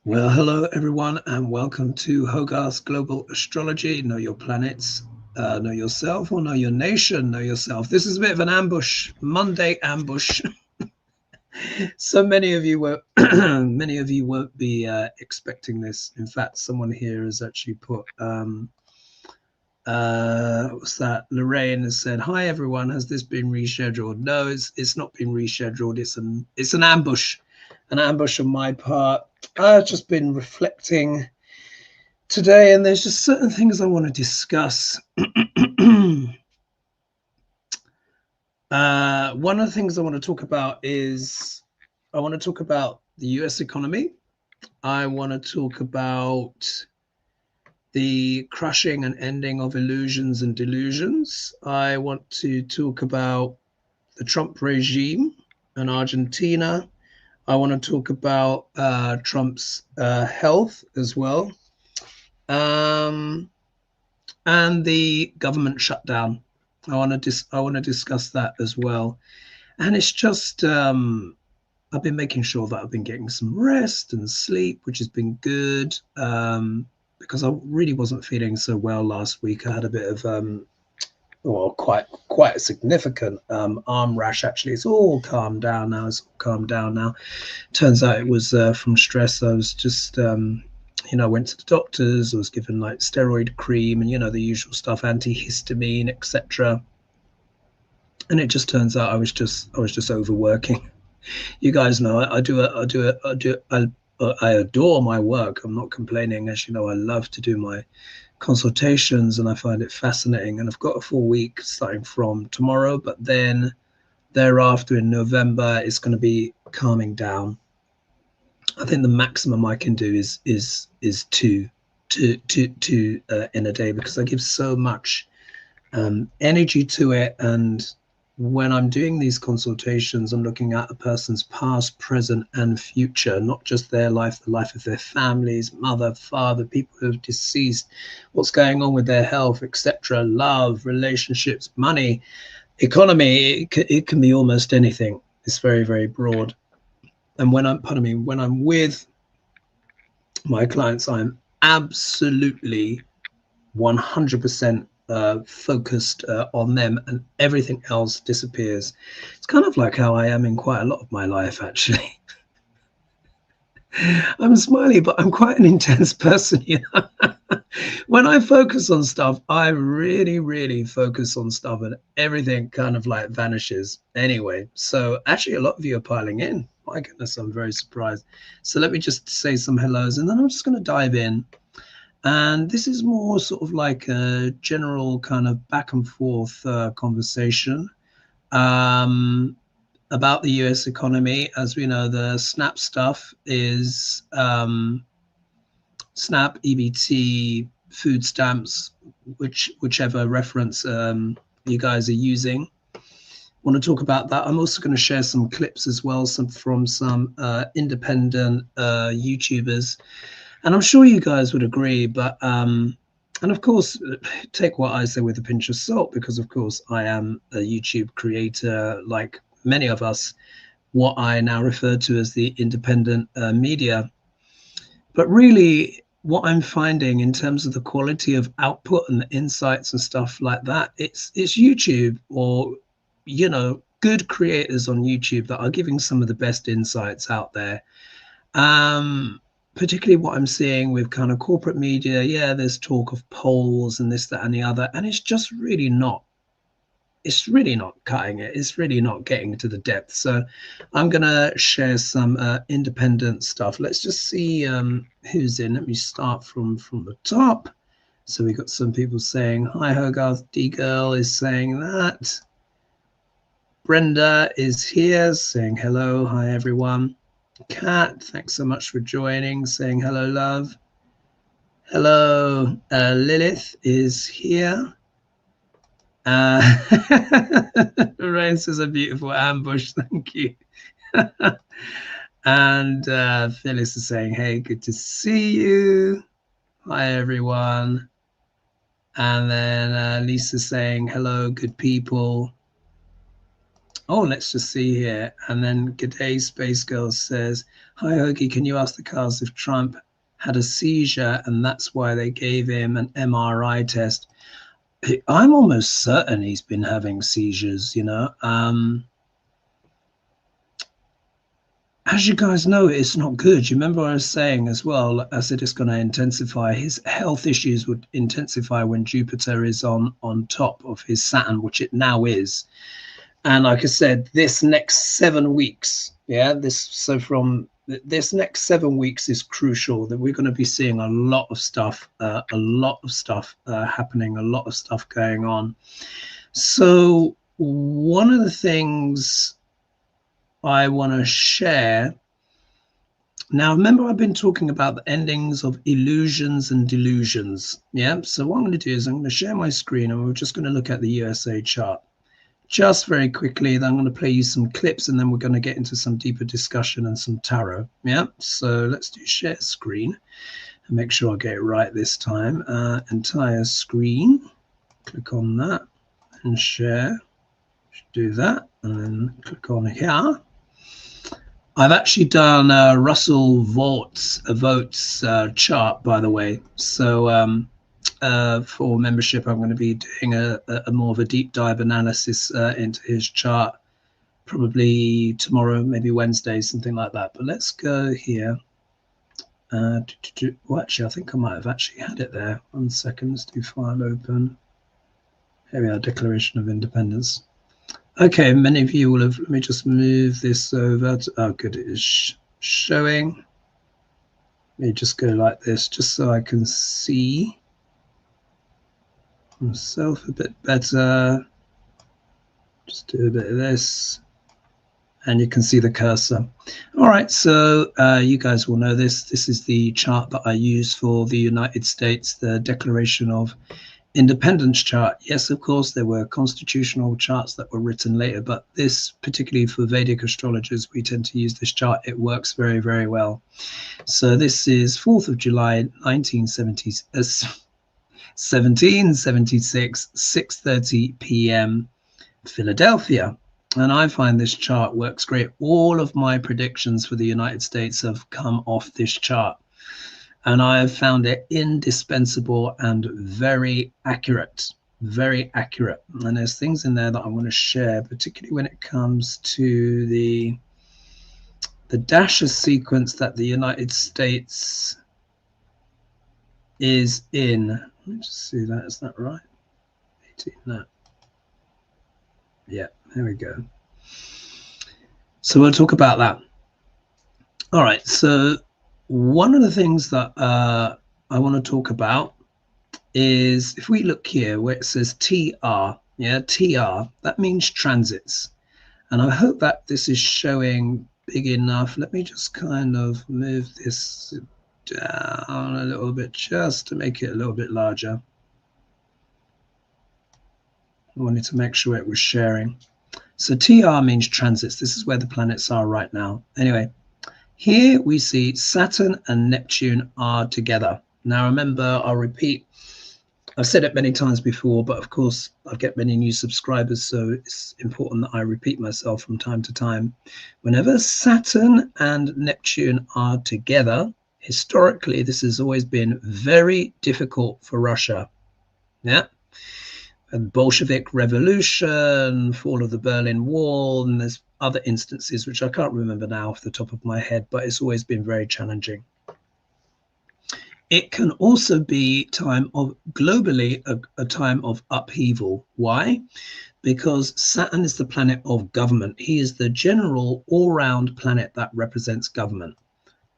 Well, hello everyone, and welcome to Hogarth's Global Astrology. Know your planets, know yourself, or know your nation, know yourself. This is a bit of an ambush, Monday ambush. So many of you won't, many of you won't be expecting this. In fact, someone here has actually put, what's that? Lorraine has said, "Hi everyone, has this been rescheduled?" No, it's not been rescheduled. It's an ambush on my part. I've just been reflecting today, and there's just certain things I want to discuss. One of the things I want to talk about is I want to talk about the US economy. I want to talk about the crushing and ending of illusions and delusions. I want to talk about the Trump regime in Argentina. I want to talk about Trump's health as well. And the government shutdown. I want to discuss that as well. And it's just I've been making sure that I've been getting some rest and sleep, which has been good, because I really wasn't feeling so well last week. I had a bit of well, quite a significant arm rash. Actually, it's all calmed down now. Turns out it was from stress. I was just went to the doctors. I was given like steroid cream and the usual stuff, antihistamine, etc. And it just turns out I was just overworking. You guys know I adore my work. I'm not complaining. As you know, I love to do my consultations and I find it fascinating. And I've got a full week starting from tomorrow, but then thereafter in November it's going to be calming down. I think the maximum I can do is two in a day, because I give so much energy to it. And when I'm doing these consultations, I'm looking at a person's past, present, and future, not just their life, the life of their families, mother, father, people who have deceased, what's going on with their health, etc., love, relationships, money, economy. It can be almost anything. It's very, very broad. And when I'm with my clients, I'm absolutely 100% focused on them, and everything else disappears. It's kind of like how I am in quite a lot of my life, actually. I'm smiley, but I'm quite an intense person. When I focus on stuff, I really, really focus on stuff, and everything kind of like vanishes anyway. So actually, a lot of you are piling in. My goodness, I'm very surprised. So let me just say some hellos, and then I'm just going to dive in. And this is more sort of like a general kind of back and forth conversation about the US economy. As we know, the SNAP stuff is SNAP, EBT, food stamps, whichever reference you guys are using. Want to talk about that. I'm also going to share some clips as well, from some independent YouTubers. And I'm sure you guys would agree, but and of course, take what I say with a pinch of salt, because of course I am a YouTube creator, like many of us, what I now refer to as the independent media. But really, what I'm finding in terms of the quality of output and the insights and stuff like that, it's YouTube, or good creators on YouTube that are giving some of the best insights out there. Particularly what I'm seeing with kind of corporate media, yeah, there's talk of polls and this, that, and the other, and it's just really not. It's really not cutting it. It's really not getting to the depth. So I'm going to share some independent stuff. Let's just see who's in. Let me start from the top. So we got some people saying, "Hi, Hogarth." D-Girl is saying that. Brenda is here saying hello. Hi, everyone. Kat, thanks so much for joining, saying hello, love. Hello, Lilith is here. Race is a beautiful ambush, thank you. And Phyllis is saying, hey, good to see you. Hi, everyone. And then Lisa's saying, hello, good people. Oh, let's just see here. And then G'day Space Girl says, hi, Hoagie, can you ask the cars if Trump had a seizure and that's why they gave him an MRI test? I'm almost certain he's been having seizures, you know. As you guys know, it's not good. You remember I was saying as well, as it is going to intensify, his health issues would intensify when Jupiter is on top of his Saturn, which it now is. And like I said, this next 7 weeks, from this next 7 weeks is crucial, that we're going to be seeing a lot of stuff happening, a lot of stuff going on. So one of the things I want to share now, remember I've been talking about the endings of illusions and delusions. Yeah, so what I'm going to do is I'm going to share my screen and we're just going to look at the USA chart just very quickly. Then I'm going to play you some clips and then we're going to get into some deeper discussion and some tarot. Yeah, so let's do share screen and make sure I get it right this time. Entire screen, click on that and share. Do that and then click on here. I've actually done Russell Vought's chart, by the way. So for membership, I'm going to be doing a more of a deep dive analysis into his chart, probably tomorrow, maybe Wednesday, something like that. But let's go here. Well, actually, I think I might have actually had it there. 1 second, let's do file open. Here we are, Declaration of Independence. Okay, many of you will have, let me just move this over to, oh good, it is showing. Let me just go like this, just so I can see myself a bit better. Just do a bit of this, and you can see the cursor. All right, so you guys will know this. This is the chart that I use for the United States, the Declaration of Independence chart. Yes, of course, there were constitutional charts that were written later, but this, particularly for Vedic astrologers, we tend to use this chart. It works very, very well. So this is 4th of July, 1776, 6:30 p.m. Philadelphia. And I find this chart works great. All of my predictions for the United States have come off this chart. And I have found it indispensable and very accurate, very accurate. And there's things in there that I want to share, particularly when it comes to the Dasha sequence that the United States is in. Let me just see that. Is that right? 18, no. Yeah, there we go. So we'll talk about that. All right, so one of the things that I want to talk about is, if we look here where it says TR, yeah, TR, that means transits. And I hope that this is showing big enough. Let me just kind of move this down a little bit just to make it a little bit larger. I wanted to make sure it was sharing. So TR means transits. This is where the planets are right now. Anyway, here we see Saturn and Neptune are together. Now remember, I'll repeat, I've said it many times before, but of course I get many new subscribers, so it's important that I repeat myself from time to time. Whenever Saturn and Neptune are together, historically, this has always been very difficult for Russia. Yeah. And Bolshevik Revolution, fall of the Berlin Wall, and there's other instances which I can't remember now off the top of my head, but it's always been very challenging. It can also be time of globally a time of upheaval. Why? Because Saturn is the planet of government. He is the general all-round planet that represents government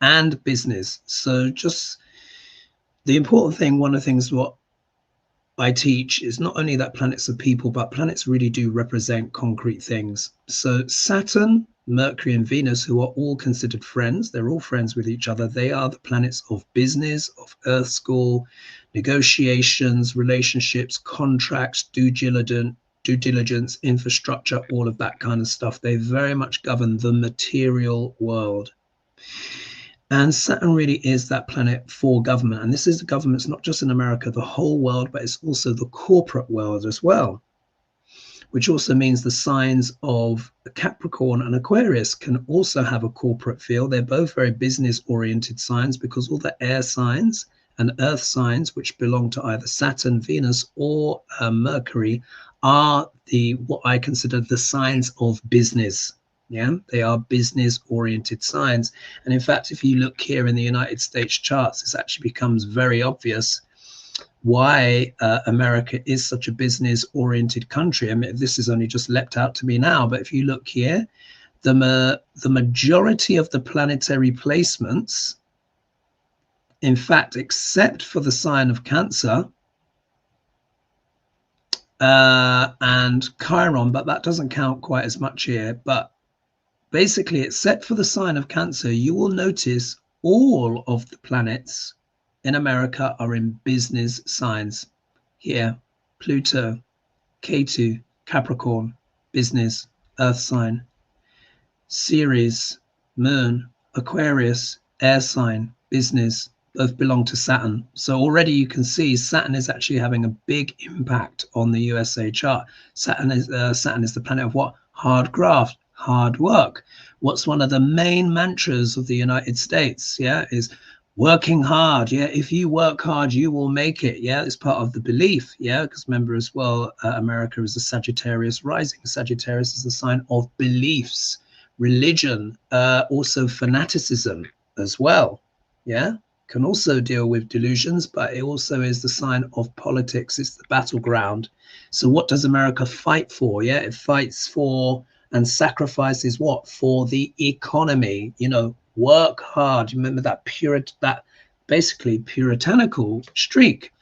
and business. So just the important thing, one of the things what I teach is not only that planets are people, but planets really do represent concrete things. So Saturn, Mercury and Venus, who are all considered friends, they're all friends with each other. They are the planets of business, of Earth School, negotiations, relationships, contracts, due diligence, infrastructure, all of that kind of stuff. They very much govern the material world. And Saturn really is that planet for government. And this is the government's not just in America, the whole world, but it's also the corporate world as well. which also means the signs of Capricorn and Aquarius can also have a corporate feel. They're both very business oriented signs because all the air signs and earth signs, which belong to either Saturn, Venus, or Mercury, are what I consider the signs of business. Yeah, they are business oriented signs. And in fact, if you look here in the United States charts, this actually becomes very obvious why America is such a business oriented country. I mean, this has only just leapt out to me now, but if you look here, the majority of the planetary placements, in fact, except for the sign of Cancer and Chiron, but that doesn't count quite as much here. But basically, except for the sign of Cancer, you will notice all of the planets in America are in business signs. Here, Pluto, Ketu, Capricorn, business, Earth sign. Ceres, Moon, Aquarius, air sign, business, both belong to Saturn. So already you can see Saturn is actually having a big impact on the USA chart. Saturn is the planet of what? Hard graft, hard work. What's one of the main mantras of the United States? Yeah, is working hard. Yeah, if you work hard, you will make it. Yeah, it's part of the belief. Yeah, because remember as well, America is a Sagittarius rising. Sagittarius is a sign of beliefs, religion, also fanaticism as well. Yeah, can also deal with delusions, but it also is the sign of politics. It's the battleground. So what does America fight for? Yeah, it fights for and sacrifices what? For the economy. You know, work hard. You remember that that basically puritanical streak,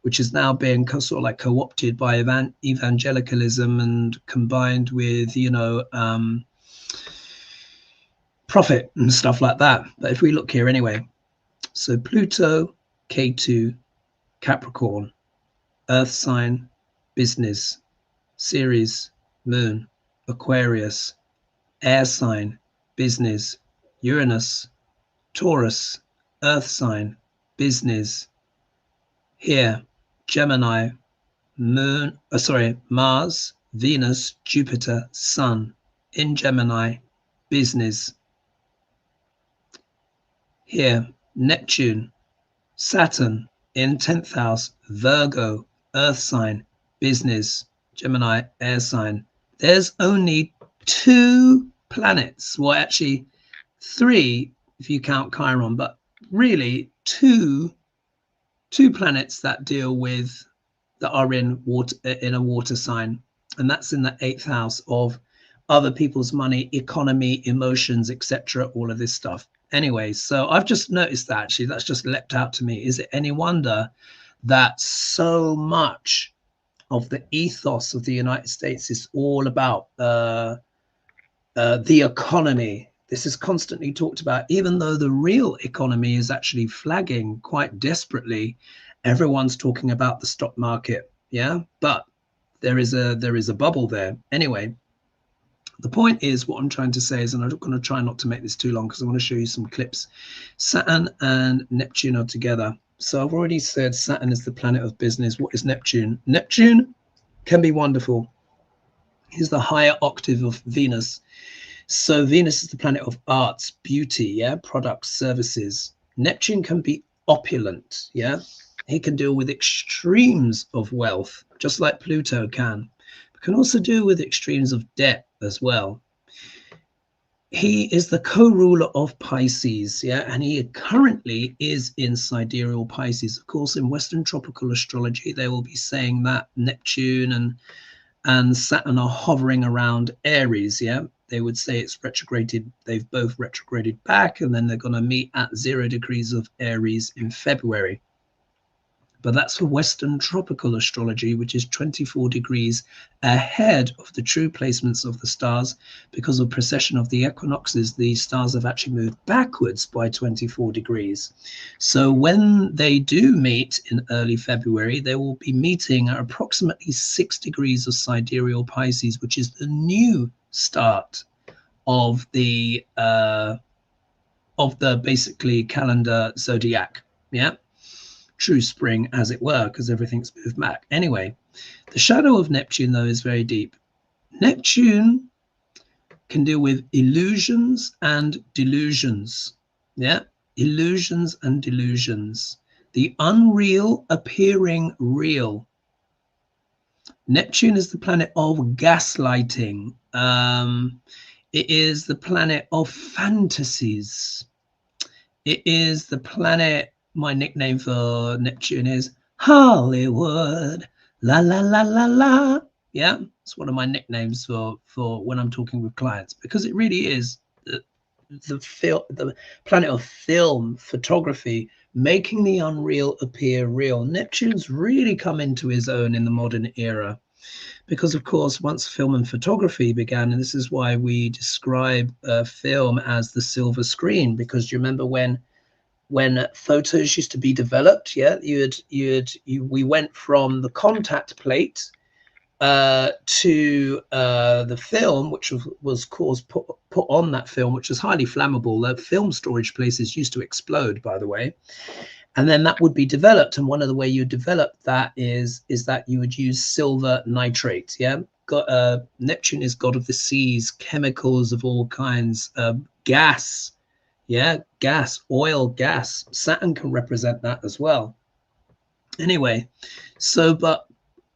which is now being sort of like co-opted by evangelicalism and combined with, you know, profit and stuff like that. But if we look here anyway, so Pluto, Ketu, Capricorn, Earth sign, business, Ceres, Moon, Aquarius, air sign, business, Uranus, Taurus, Earth sign, business. Here, Gemini, Moon, Mars, Venus, Jupiter, Sun in Gemini, business. Here, Neptune, Saturn in 10th house, Virgo, Earth sign, business, Gemini, air sign. There's only 2 planets, well, actually 3 if you count Chiron, but really two planets that are in a water sign, and that's in the 8th house of other people's money, economy, emotions, etc., all of this stuff. Anyway, so I've just noticed that actually that's just leapt out to me. Is it any wonder that so much of the ethos of the United States is all about the economy? This is constantly talked about, even though the real economy is actually flagging quite desperately. Everyone's talking about the stock market, yeah, but there is a bubble there. Anyway, the point is, what I'm trying to say is, and I'm going to try not to make this too long because I want to show you some clips. Saturn and Neptune are together. So I've already said Saturn is the planet of business. What is Neptune? Neptune can be wonderful. He's the higher octave of Venus. So Venus is the planet of arts, beauty, yeah, products, services. Neptune can be opulent, yeah. He can deal with extremes of wealth, just like Pluto can. But can also deal with extremes of debt as well. He is the co-ruler of Pisces, yeah, and he currently is in sidereal Pisces. Of course, in Western tropical astrology, they will be saying that Neptune and Saturn are hovering around Aries, yeah. They would say it's retrograded. They've both retrograded back, and then they're going to meet at 0 degrees of Aries in February. But that's for Western tropical astrology, which is 24 degrees ahead of the true placements of the stars. Because of precession of the equinoxes, the stars have actually moved backwards by 24 degrees. So when they do meet in early February, they will be meeting at approximately 6 degrees of sidereal Pisces, which is the new start of the basically calendar zodiac. Yeah. True spring, as it were, because everything's moved back. Anyway, the shadow of Neptune, though, is very deep. Neptune can deal with illusions and delusions. Yeah, illusions and delusions. The unreal appearing real. Neptune is the planet of gaslighting. It is the planet of fantasies. It is the planet, my nickname for Neptune is Hollywood. La la la la la. Yeah, it's one of my nicknames for when I'm talking with clients, because it really is the planet of film, photography, making the unreal appear real. Neptune's really come into his own in the modern era, because of course, once film and photography began, and this is why we describe film as the silver screen, because you remember when photos used to be developed, yeah, we went from the contact plate to the film, which was put on that film, which was highly flammable. The film storage places used to explode, by the way, and then that would be developed. And one of the way you develop that is that you would use silver nitrate. Yeah, Neptune is god of the seas, chemicals of all kinds, gas. Yeah, gas, oil, gas. Saturn can represent that as well. Anyway, so but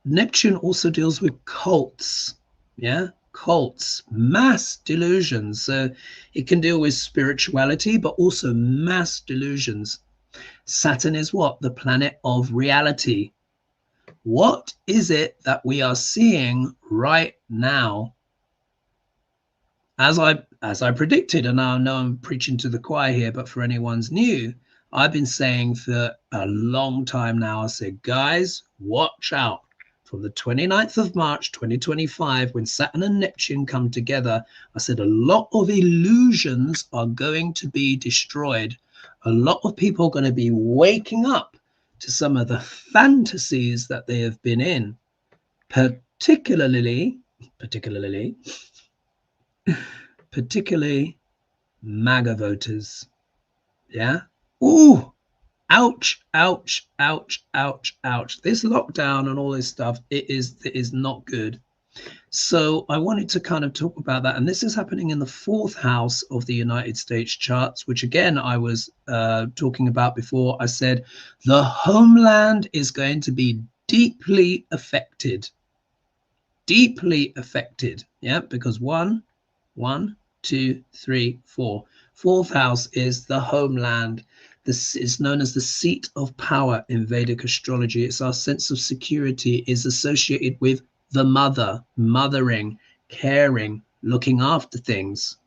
Neptune also deals with cults. Yeah, cults, mass delusions. So it can deal with spirituality, but also mass delusions. Saturn is what? The planet of reality. What is it that we are seeing right now? As I predicted, and I know I'm preaching to the choir here, but for anyone's new, I've been saying for a long time now, I said, guys, watch out. From the 29th of March 2025, when Saturn and Neptune come together, I said a lot of illusions are going to be destroyed. A lot of people are going to be waking up to some of the fantasies that they have been in, particularly MAGA voters. Yeah. Ooh, ouch, ouch, ouch, ouch, ouch. This lockdown and all this stuff, it is not good. So I wanted to kind of talk about that. And this is happening in the 4th house of the United States charts, which again, I was talking about before. I said the homeland is going to be deeply affected. Deeply affected. Yeah, because one, 2, 3, 4. 4th house is the homeland. This is known as the seat of power in Vedic astrology. It's our sense of security is associated with the mother, mothering, caring, looking after things.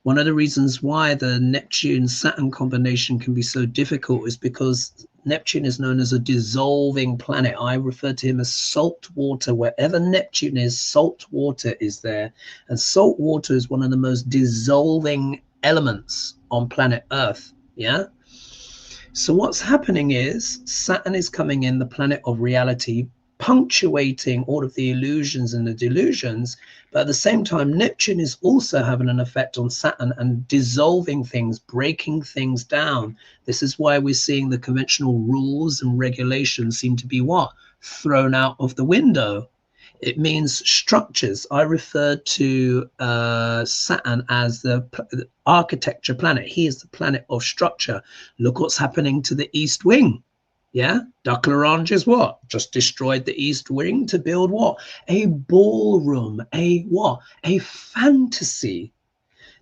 One of the reasons why the Neptune-Saturn combination can be so difficult is because Neptune is known as a dissolving planet. I refer to him as salt water. Wherever Neptune is, salt water is there. And salt water is one of the most dissolving elements on planet Earth. Yeah. So what's happening is Saturn is coming in, the planet of reality, punctuating all of the illusions and the delusions. But at the same time, Neptune is also having an effect on Saturn and dissolving things, breaking things down. This is why we're seeing the conventional rules and regulations seem to be what? Thrown out of the window. It means structures. I refer to Saturn as the architecture planet. He is the planet of structure. Look what's happening to the East Wing. Yeah, Duck L'Orange is what? Just destroyed the East Wing to build what? A ballroom, a what? A fantasy.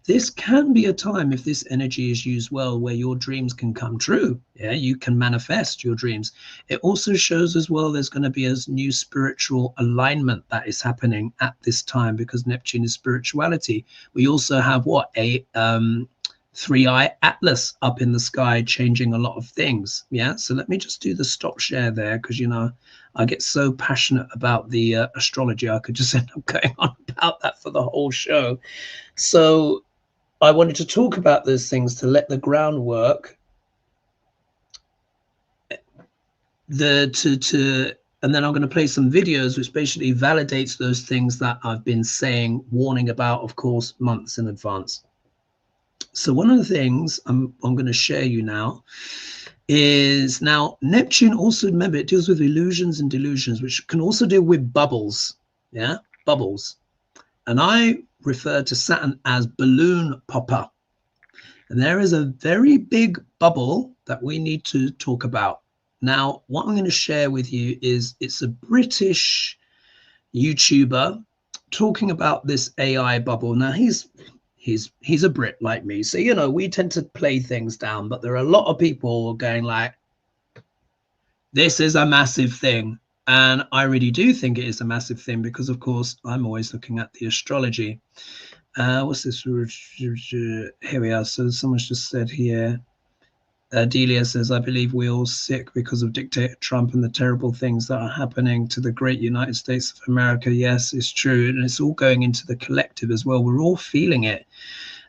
This can be a time, if this energy is used well, where your dreams can come true. Yeah, you can manifest your dreams. It also shows as well there's going to be a new spiritual alignment that is happening at this time, because Neptune is spirituality. We also have what? A 3-eye atlas up in the sky, changing a lot of things. Yeah, so let me just do the stop share there, because you know I get so passionate about the astrology, I could just end up going on about that for the whole show. So I wanted to talk about those things to let the groundwork and then I'm going to play some videos which basically validates those things that I've been saying, warning about, of course, months in advance. So one of the things I'm going to share you now is, now Neptune also, remember, it deals with illusions and delusions, which can also deal with bubbles. Yeah, bubbles. And I refer to Saturn as balloon popper. And there is a very big bubble that we need to talk about. Now, what I'm going to share with you is it's a British YouTuber talking about this AI bubble. Now, he's a Brit like me. So, you know, we tend to play things down, but there are a lot of people going like, this is a massive thing. And I really do think it is a massive thing because, of course, I'm always looking at the astrology. What's this? Here we are. So someone's just said here, Delia says, I believe we're all sick because of dictator Trump and the terrible things that are happening to the great United States of America. Yes, it's true. And it's all going into the collective as well. We're all feeling it.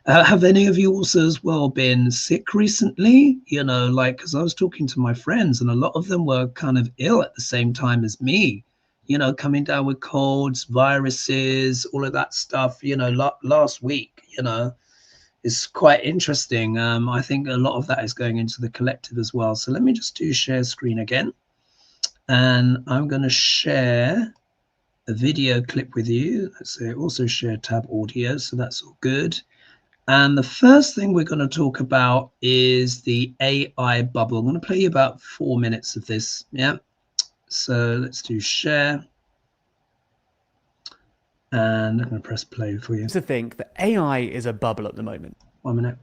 Have any of you also as well been sick recently? You know, like, because I was talking to my friends and a lot of them were kind of ill at the same time as me, you know, coming down with colds, viruses, all of that stuff, you know, last week, you know. It's quite interesting. I think a lot of that is going into the collective as well. So let me just do share screen again. And I'm going to share a video clip with you. Let's say also share tab audio. So that's all good. And the first thing we're going to talk about is the AI bubble. I'm going to play you about 4 minutes of this. Yeah. So let's do share. And I'm going to press play for you. To think that AI is a bubble at the moment. 1 minute.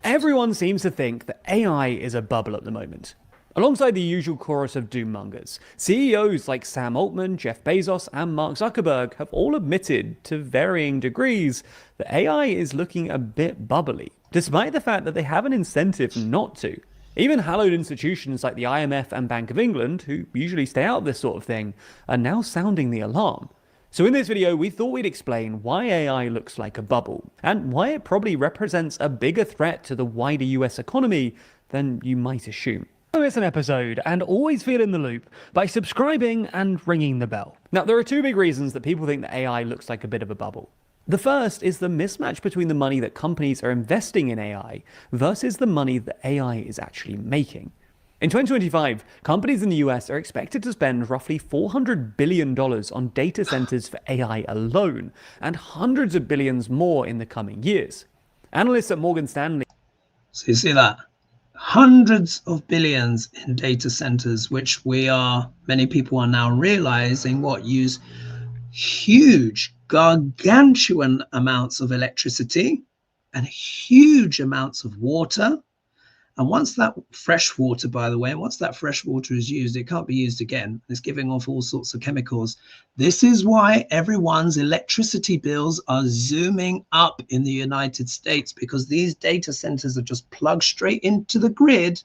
Everyone seems to think that AI is a bubble at the moment. Alongside the usual chorus of doommongers, CEOs like Sam Altman, Jeff Bezos, and Mark Zuckerberg have all admitted, to varying degrees, that AI is looking a bit bubbly, despite the fact that they have an incentive not to. Even hallowed institutions like the IMF and Bank of England, who usually stay out of this sort of thing, are now sounding the alarm. So in this video, we thought we'd explain why AI looks like a bubble, and why it probably represents a bigger threat to the wider US economy than you might assume. So it's an episode, and always feel in the loop by subscribing and ringing the bell. Now, there are two big reasons that people think that AI looks like a bit of a bubble. The first is the mismatch between the money that companies are investing in AI versus the money that AI is actually making. In 2025, companies in the US are expected to spend roughly $400 billion on data centers for AI alone, and hundreds of billions more in the coming years. Analysts at Morgan Stanley... So you see that? Hundreds of billions in data centers, which many people are now realizing use huge, gargantuan amounts of electricity and huge amounts of water. And once that fresh water, by the way, once that fresh water is used, it can't be used again. It's giving off all sorts of chemicals. This is why everyone's electricity bills are zooming up in the United States, because these data centers are just plugged straight into the grid,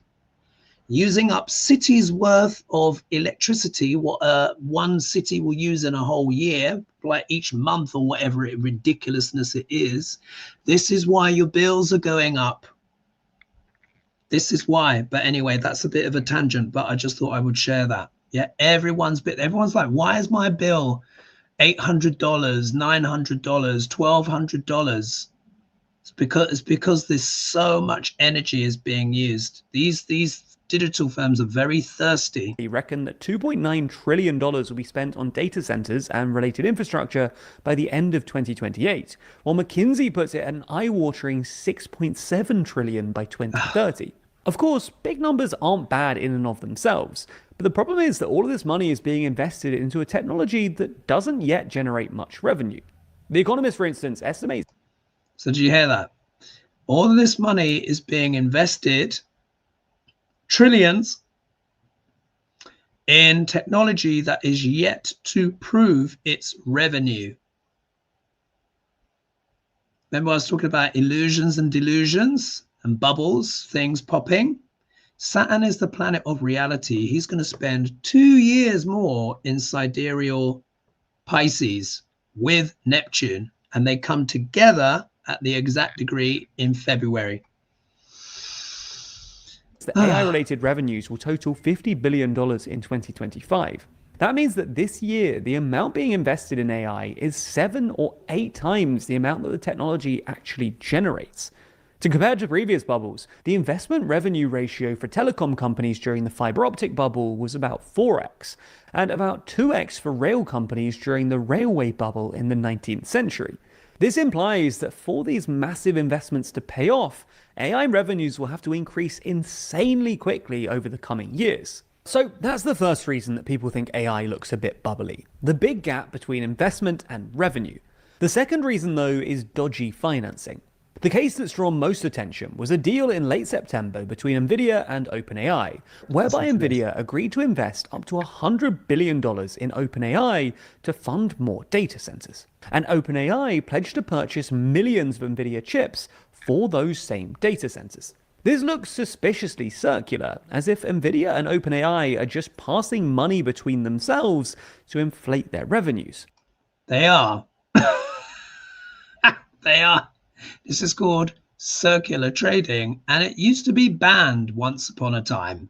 using up cities worth of electricity, what one city will use in a whole year, like each month or whatever ridiculousness it is. This is why your bills are going up. This is why. But anyway, that's a bit of a tangent, but I just thought I would share that. Yeah, everyone's like, why is my bill $800, $900, $1,200? It's because there's so much energy is being used. These digital firms are very thirsty. They reckon that $2.9 trillion will be spent on data centers and related infrastructure by the end of 2028, while McKinsey puts it at an eye-watering $6.7 trillion by 2030. Of course, big numbers aren't bad in and of themselves, but the problem is that all of this money is being invested into a technology that doesn't yet generate much revenue. The Economist, for instance, estimates... So do you hear that? All of this money is being invested, trillions, in technology that is yet to prove its revenue. Remember I was talking about illusions and delusions and bubbles, things popping? Saturn is the planet of reality. He's going to spend 2 years more in sidereal Pisces with Neptune, and they come together at the exact degree in February. The AI-related revenues will total $50 billion in 2025. That means that this year, the amount being invested in AI is 7 or 8 times the amount that the technology actually generates. To compare to previous bubbles, the investment revenue ratio for telecom companies during the fiber optic bubble was about 4x, and about 2x for rail companies during the railway bubble in the 19th century. This implies that for these massive investments to pay off, AI revenues will have to increase insanely quickly over the coming years. So that's the first reason that people think AI looks a bit bubbly, the big gap between investment and revenue. The second reason, though, is dodgy financing. The case that's drawn most attention was a deal in late September between Nvidia and OpenAI, whereby Nvidia agreed to invest up to $100 billion in OpenAI to fund more data centers. And OpenAI pledged to purchase millions of Nvidia chips for those same data centers. This looks suspiciously circular, as if Nvidia and OpenAI are just passing money between themselves to inflate their revenues. They are. They are. This is called circular trading, and it used to be banned once upon a time.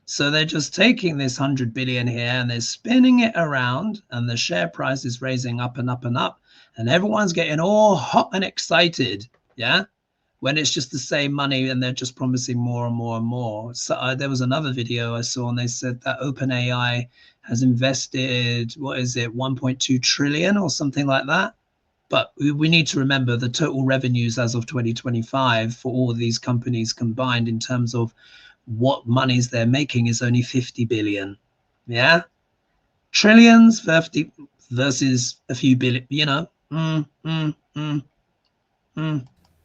So they're just taking this 100 billion here and they're spinning it around, and the share price is raising up and up and up, and everyone's getting all hot and excited, yeah, when it's just the same money and they're just promising more and more and more. So there was another video I saw, and they said that OpenAI has invested, what is it, 1.2 trillion or something like that. But we need to remember the total revenues as of 2025 for all of these companies combined in terms of what monies they're making is only 50 billion. Yeah. Trillions 50 versus a few billion, you know.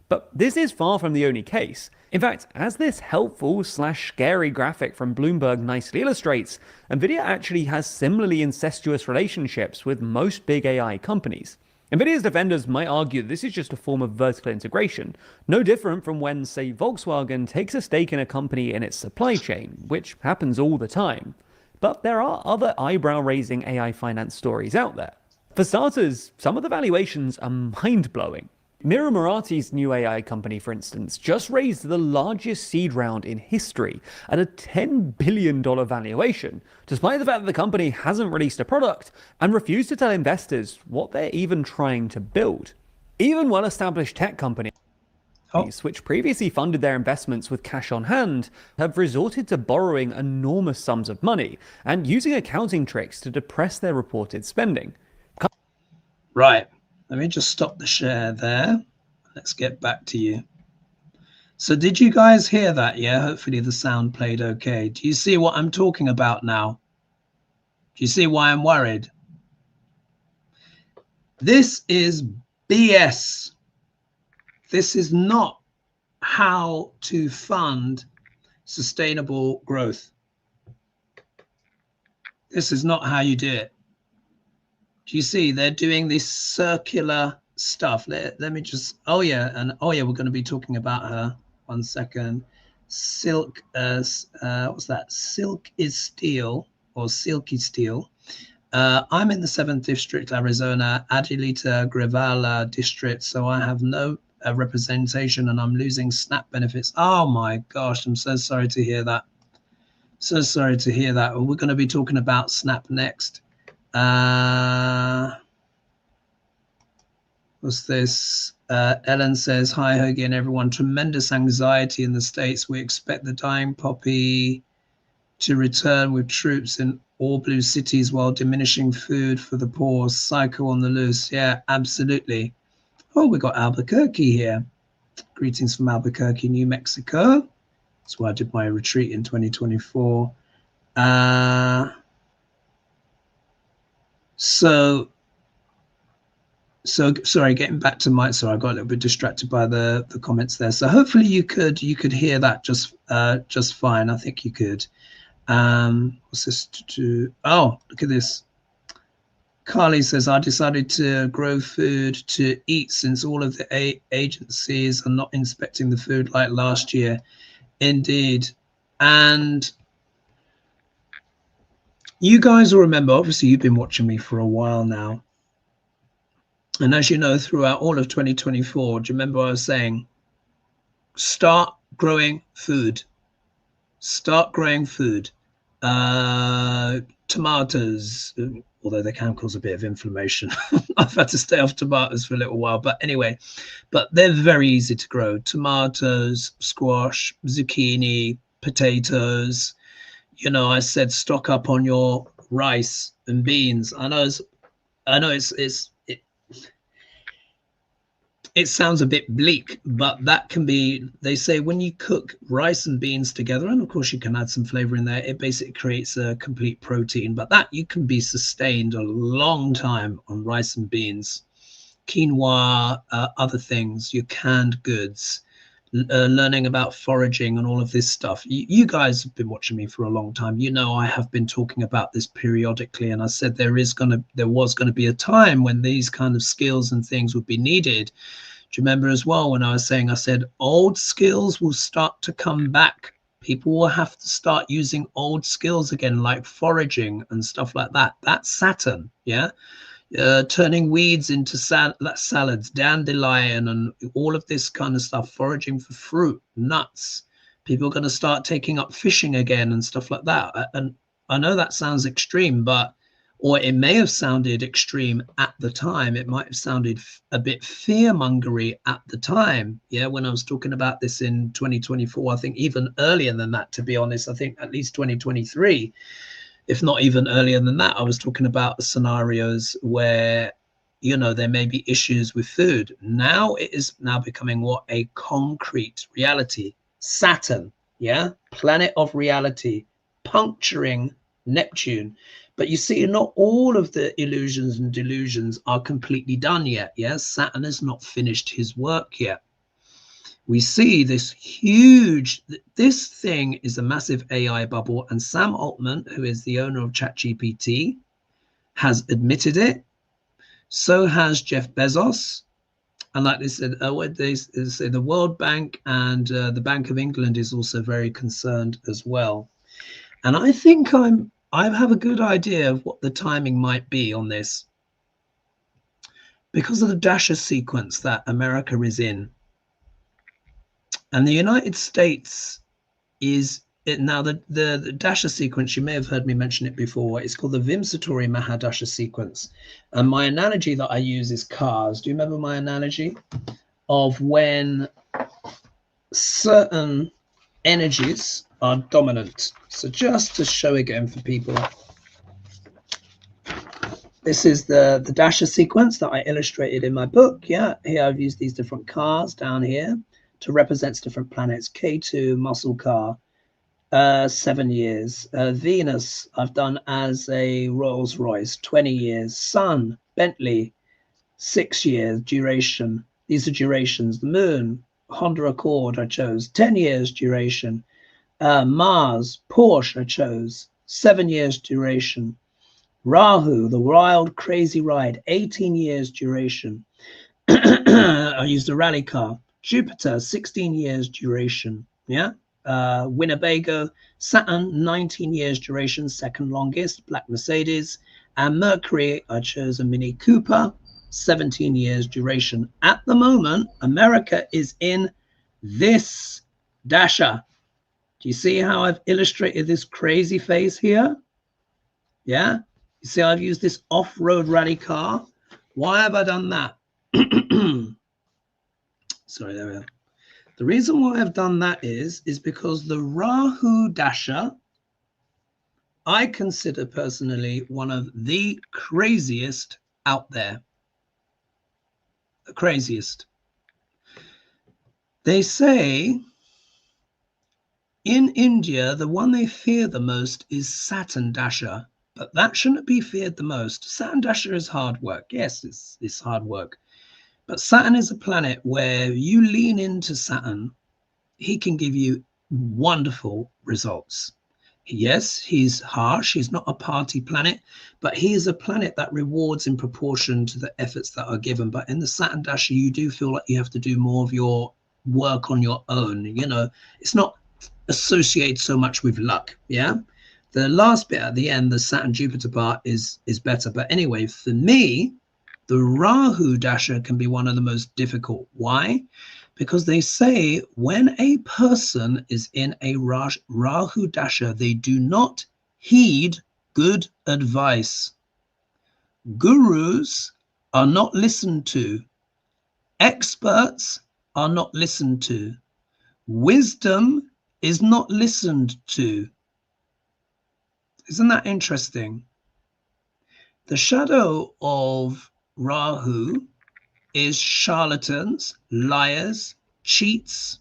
But this is far from the only case. In fact, as this helpful/scary graphic from Bloomberg nicely illustrates, Nvidia actually has similarly incestuous relationships with most big AI companies. Nvidia's defenders might argue that this is just a form of vertical integration, no different from when, say, Volkswagen takes a stake in a company in its supply chain, which happens all the time. But there are other eyebrow-raising AI finance stories out there. For starters, some of the valuations are mind-blowing. Mira Murati's new AI company, for instance, just raised the largest seed round in history at a $10 billion valuation, despite the fact that the company hasn't released a product and refused to tell investors what they're even trying to build. Even well-established tech companies, which previously funded their investments with cash on hand, have resorted to borrowing enormous sums of money and using accounting tricks to depress their reported spending. Right. Let me just stop the share there. Let's get back to you. So did you guys hear that? Yeah, hopefully the sound played okay. Do you see what I'm talking about now? Do you see why I'm worried? This is BS. This is not how to fund sustainable growth. This is not how you do it. Do you see they're doing this circular stuff? Let me just, oh yeah, we're going to be talking about her. 1 second. Silk, what's that? Silk is Steel, or Silky Steel. I'm in the 7th District, Arizona, Adelita Guevara District, so I have no representation and I'm losing SNAP benefits. Oh my gosh, I'm so sorry to hear that. So sorry to hear that. We're going to be talking about SNAP next. What's this? Ellen says, hi, Hoagie and everyone. Tremendous anxiety in the States. We expect the dying poppy to return with troops in all blue cities while diminishing food for the poor. Psycho on the loose. Yeah, absolutely. Oh, we got Albuquerque here. Greetings from Albuquerque, New Mexico. That's where I did my retreat in 2024. So sorry, getting back to my, sorry, I got a little bit distracted by the comments there. So hopefully you could hear that just fine. I think you could. What's this to do? Oh, look at this. Carly says, I decided to grow food to eat since all of the agencies are not inspecting the food like last year. Indeed. And you guys will remember, obviously you've been watching me for a while now. And as you know, throughout all of 2024, do you remember I was saying, start growing food. Start growing food. Tomatoes, although they can cause a bit of inflammation. I've had to stay off tomatoes for a little while. But anyway, but they're very easy to grow. Tomatoes, squash, zucchini, potatoes. You know, I said stock up on your rice and beans. I know it sounds a bit bleak, but that can be, they say when you cook rice and beans together, and of course you can add some flavor in there, it basically creates a complete protein, but that you can be sustained a long time on rice and beans, quinoa, other things, your canned goods, learning about foraging and all of this stuff. You guys have been watching me for a long time. You know, I have been talking about this periodically, and I said there was going to be a time when these kind of skills and things would be needed. Do you remember as well when I was saying, I said old skills will start to come back. People will have to start using old skills again, like foraging and stuff like that. That's Saturn, yeah. Turning weeds into salads, dandelion, and all of this kind of stuff, foraging for fruit, nuts. People are going to start taking up fishing again and stuff like that. And I know that sounds extreme, but, or it may have sounded extreme at the time. It might have sounded a bit fear-mongery at the time. Yeah, when I was talking about this in 2024, I think even earlier than that, to be honest, I think at least 2023. If not even earlier than that, I was talking about scenarios where, you know, there may be issues with food. Now it is now becoming what? A concrete reality. Saturn, yeah, planet of reality, puncturing Neptune. But you see, not all of the illusions and delusions are completely done yet. Yes, Saturn has not finished his work yet. We see this huge, this thing is a massive AI bubble, and Sam Altman, who is the owner of ChatGPT, has admitted it. So has Jeff Bezos. And like they said, what they say, the World Bank and the Bank of England is also very concerned as well. And I think I have a good idea of what the timing might be on this, because of the Dasha sequence that America is in. And the United States is it now, the Dasha sequence, you may have heard me mention it before, it's called the Vimsatori Mahadasha sequence. And my analogy that I use is cars. Do you remember my analogy of when certain energies are dominant? So just to show again for people, this is the Dasha sequence that I illustrated in my book. Yeah, here I've used these different cars down here to represent different planets. Ketu, muscle car, 7 years. Venus, I've done as a Rolls Royce, 20 years. Sun, Bentley, 6 years duration. These are durations. The Moon, Honda Accord, I chose, 10 years duration. Mars, Porsche, I chose, 7 years duration. Rahu, the wild, crazy ride, 18 years duration. I used a rally car. Jupiter, 16 years duration. Yeah. Winnebago, Saturn, 19 years duration, second longest, black Mercedes. And Mercury, I chose a Mini Cooper, 17 years duration. At the moment, America is in this Dasha. Do you see how I've illustrated this crazy face here? Yeah. You see, I've used this off-road rally car. Why have I done that? Sorry, there we are. The reason why I've done that is because the Rahu Dasha, I consider personally one of the craziest out there. The craziest. They say in India, the one they fear the most is Saturn Dasha, but that shouldn't be feared the most. Saturn Dasha is hard work. Yes, it's hard work. But Saturn is a planet where you lean into Saturn, he can give you wonderful results. Yes, he's harsh. He's not a party planet, but he is a planet that rewards in proportion to the efforts that are given. But in the Saturn Dasha, you do feel like you have to do more of your work on your own. You know, it's not associated so much with luck. Yeah. The last bit at the end, the Saturn Jupiter part is better. But anyway, for me, the Rahu Dasha can be one of the most difficult. Why? Because they say when a person is in a Rahu Dasha, they do not heed good advice. Gurus are not listened to. Experts are not listened to. Wisdom is not listened to. Isn't that interesting? The shadow of Rahu is charlatans, liars, cheats,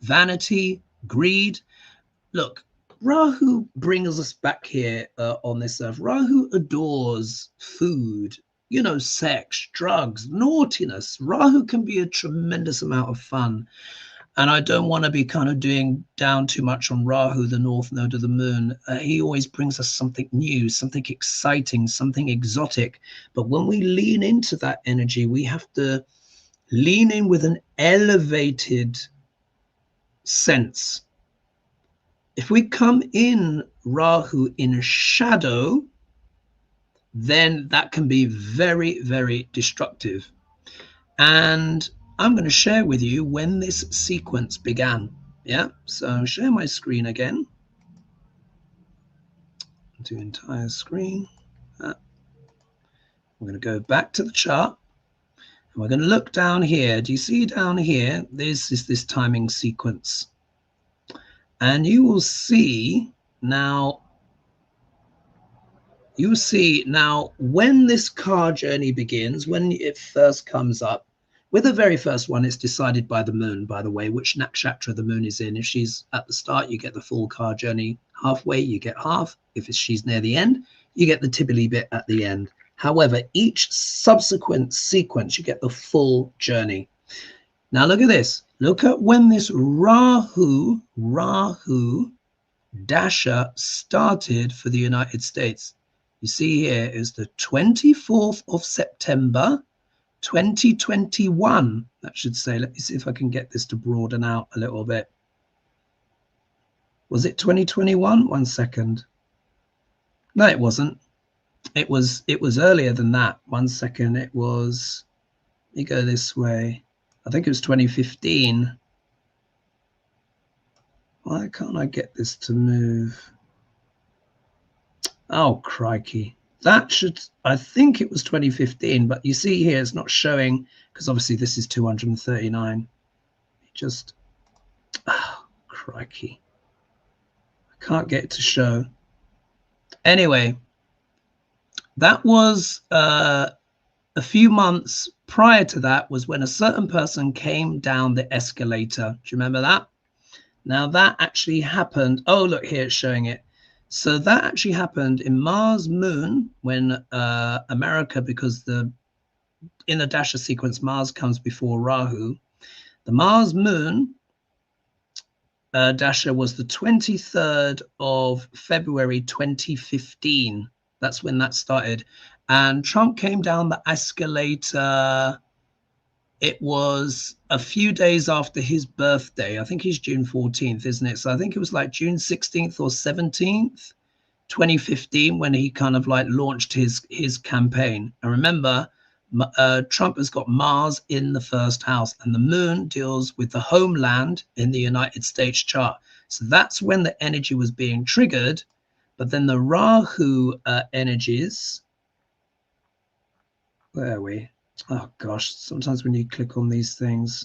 vanity, greed. Look, Rahu brings us back here on this earth. Rahu adores food, you know, sex, drugs, naughtiness. Rahu can be a tremendous amount of fun. And I don't want to be kind of doing down too much on Rahu, the north node of the moon. He always brings us something new, something exciting, something exotic. But when we lean into that energy, we have to lean in with an elevated sense. If we come in Rahu in a shadow, then that can be very, very destructive. And I'm going to share with you when this sequence began. Yeah, so share my screen again. Do entire screen. We're going to go back to the chart. And we're going to look down here. Do you see down here? This is this timing sequence. And you will see now, when this car journey begins, when it first comes up, with the very first one, it's decided by the moon, by the way, which nakshatra the moon is in. If she's at the start, you get the full car journey. Halfway, you get half. If she's near the end, you get the tibbly bit at the end. However, each subsequent sequence, you get the full journey. Now, look at this. Look at when this Rahu Dasha started for the United States. You see here is the 24th of September, 2021. That should say, let me see if I can get this to broaden out a little bit. Was it 2021? 1 second. No, it wasn't. It was earlier than that. 1 second. It was, let me go this way. I think it was 2015. Why can't I get this to move? Oh, crikey. That should, I think it was 2015, but you see here it's not showing because obviously this is 239. Just, oh, crikey. I can't get it to show. Anyway, that was a few months prior to that was when a certain person came down the escalator. Do you remember that? Now that actually happened. Oh, look here, it's showing it. So that actually happened in Mars moon when America, because in the Dasha sequence, Mars comes before Rahu. The Mars moon Dasha was the 23rd of February 2015. That's when that started. And Trump came down the escalator. It was a few days after his birthday. I think he's June 14th, isn't it? So I think it was like June 16th or 17th, 2015, when he kind of like launched his campaign. And remember, Trump has got Mars in the first house, and the moon deals with the homeland in the United States chart. So that's when the energy was being triggered. But then the Rahu energies, where are we? Oh gosh, sometimes when you click on these things,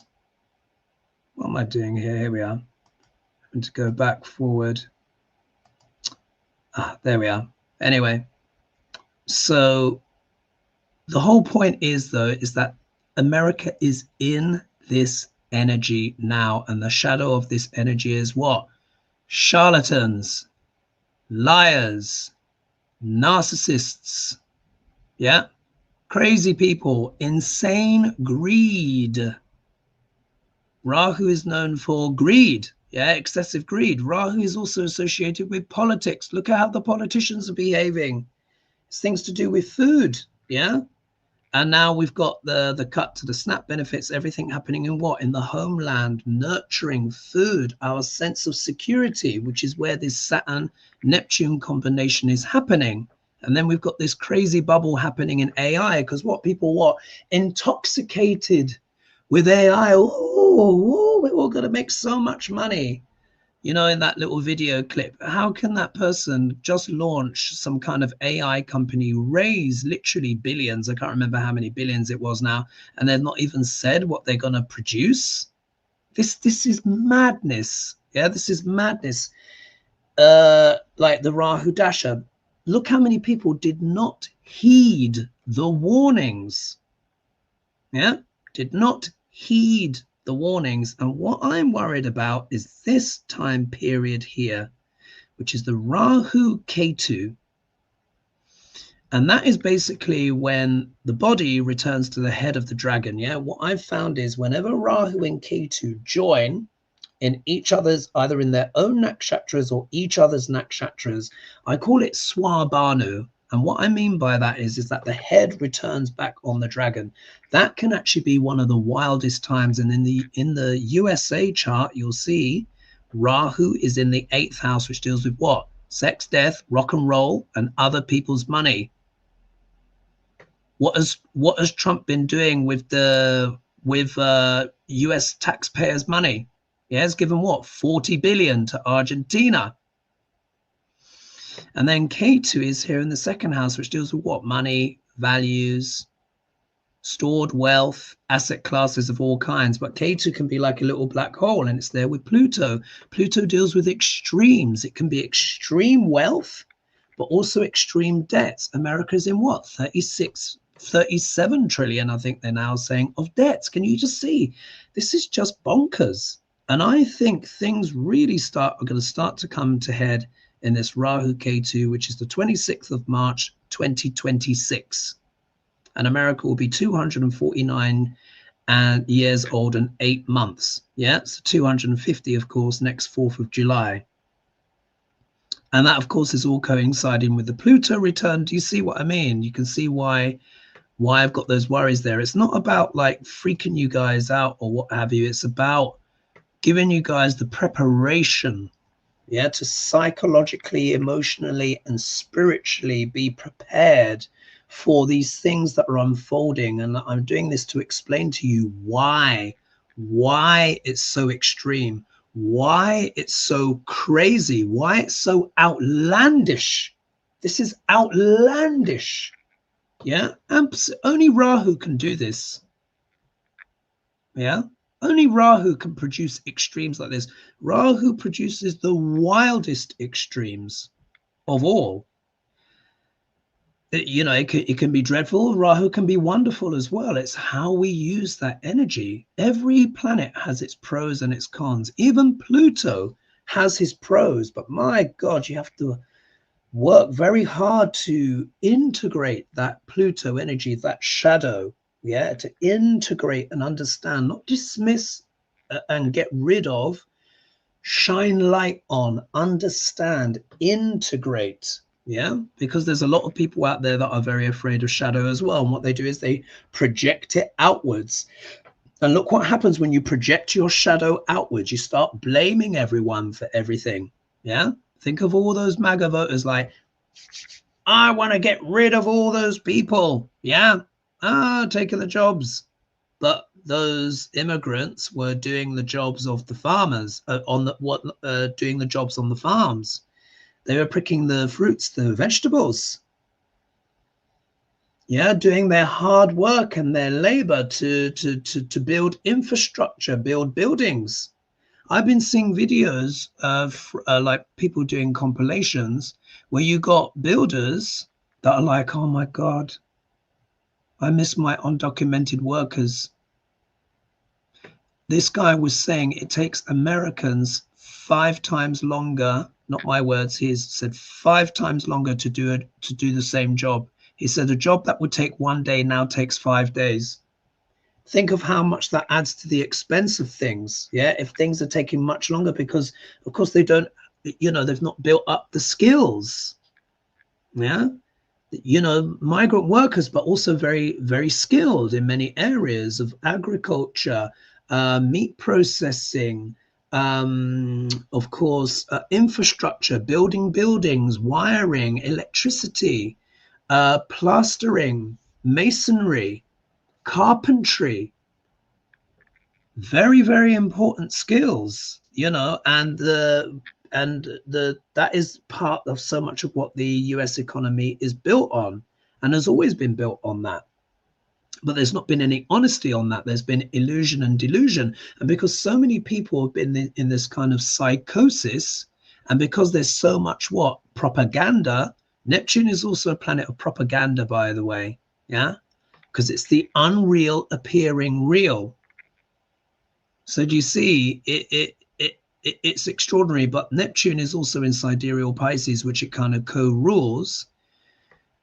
what am I doing here? Here we are. And to go back forward. There we are. Anyway, so the whole point is, though, is that America is in this energy now, and the shadow of this energy is what? Charlatans, liars, narcissists, yeah, crazy people, insane greed. Rahu is known for greed, yeah, excessive greed. Rahu is also associated with politics. Look at how the politicians are behaving. It's things to do with food, yeah. And now we've got the cut to the SNAP benefits, everything happening in what? In the homeland, nurturing food, our sense of security, which is where this Saturn-Neptune combination is happening. And then we've got this crazy bubble happening in AI, because what people, intoxicated with AI. Oh, we're all going to make so much money. You know, in that little video clip, how can that person just launch some kind of AI company, raise literally billions? I can't remember how many billions it was now. And they've not even said what they're going to produce. This is madness. Yeah, this is madness. Like the Rahu Dasha. Look how many people did not heed the warnings. Yeah, did not heed the warnings. And what I'm worried about is this time period here, which is the Rahu Ketu. And that is basically when the body returns to the head of the dragon. Yeah, what I've found is whenever Rahu and Ketu join in each other's, either in their own nakshatras or each other's nakshatras, I call it swabanu. And what I mean by that is that the head returns back on the dragon. That can actually be one of the wildest times. And in the USA chart, you'll see Rahu is in the 8th house, which deals with what? Sex, death, rock and roll, and other people's money. What has Trump been doing with US taxpayers' money? He has given what, 40 billion to Argentina. And then Ketu is here in the 2nd house, which deals with what? Money, values, stored wealth, asset classes of all kinds. But Ketu can be like a little black hole, and it's there with Pluto. Pluto deals with extremes. It can be extreme wealth, but also extreme debts. America's in what? 37 trillion, I think they're now saying, of debts. Can you just see? This is just bonkers. And I think things really are going to start to come to head in this Rahu Ketu, which is the 26th of March, 2026. And America will be 249 years old and 8 months. Yeah, so 250, of course, next 4th of July. And that, of course, is all coinciding with the Pluto return. Do you see what I mean? You can see why I've got those worries there. It's not about like freaking you guys out or what have you. It's about giving you guys the preparation, yeah, to psychologically, emotionally, and spiritually be prepared for these things that are unfolding. And I'm doing this to explain to you why it's so extreme, why it's so crazy, why it's so outlandish. This is outlandish. Yeah, only Rahu can do this. Yeah, only Rahu can produce extremes like this. Rahu produces the wildest extremes of all. It can be dreadful. Rahu can be wonderful as well. It's how we use that energy. Every planet has its pros and its cons. Even Pluto has his pros, but my God, you have to work very hard to integrate that Pluto energy, that shadow, yeah, to integrate and understand, not dismiss and get rid of, shine light on, understand, integrate. Yeah, because there's a lot of people out there that are very afraid of shadow as well. And what they do is they project it outwards. And look what happens when you project your shadow outwards. You start blaming everyone for everything. Yeah, think of all those MAGA voters like, I want to get rid of all those people. Yeah, taking the jobs. But those immigrants were doing the jobs of the farmers doing the jobs on the farms. They were picking the fruits, the vegetables. Yeah, doing their hard work and their labor to build infrastructure, build buildings. I've been seeing videos of like people doing compilations where you got builders that are like, oh my God, I miss my undocumented workers. This guy was saying it takes Americans 5 times longer, not my words, he said 5 times longer to do the same job. He said a job that would take 1 day now takes 5 days. Think of how much that adds to the expense of things. Yeah, if things are taking much longer because, of course, they don't, they've not built up the skills. Yeah, migrant workers, but also very, very skilled in many areas of agriculture, meat processing, of course, infrastructure, building buildings, wiring, electricity, plastering, masonry, carpentry. Very, very important skills, and that is part of so much of what the US economy is built on and has always been built on that. But there's not been any honesty on that. There's been illusion and delusion. And because so many people have been in this kind of psychosis, and because there's so much propaganda. Neptune is also a planet of propaganda, by the way. Yeah, because it's the unreal appearing real. So do you see, it's extraordinary. But Neptune is also in sidereal Pisces, which it kind of co-rules,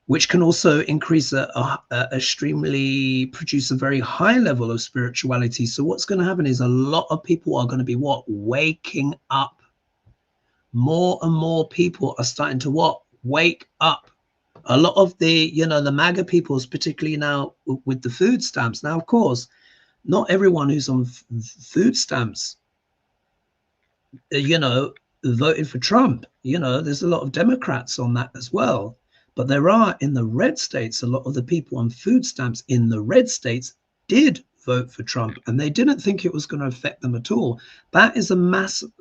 which can also increase extremely produce a very high level of spirituality. So what's going to happen is a lot of people are going to be waking up. More and more people are starting to wake up. A lot of the the MAGA peoples, particularly now with the food stamps. Now, of course, not everyone who's on food stamps voted for Trump. There's a lot of Democrats on that as well. But there are, in the red states, a lot of the people on food stamps in the red states did vote for Trump, and they didn't think it was going to affect them at all. That is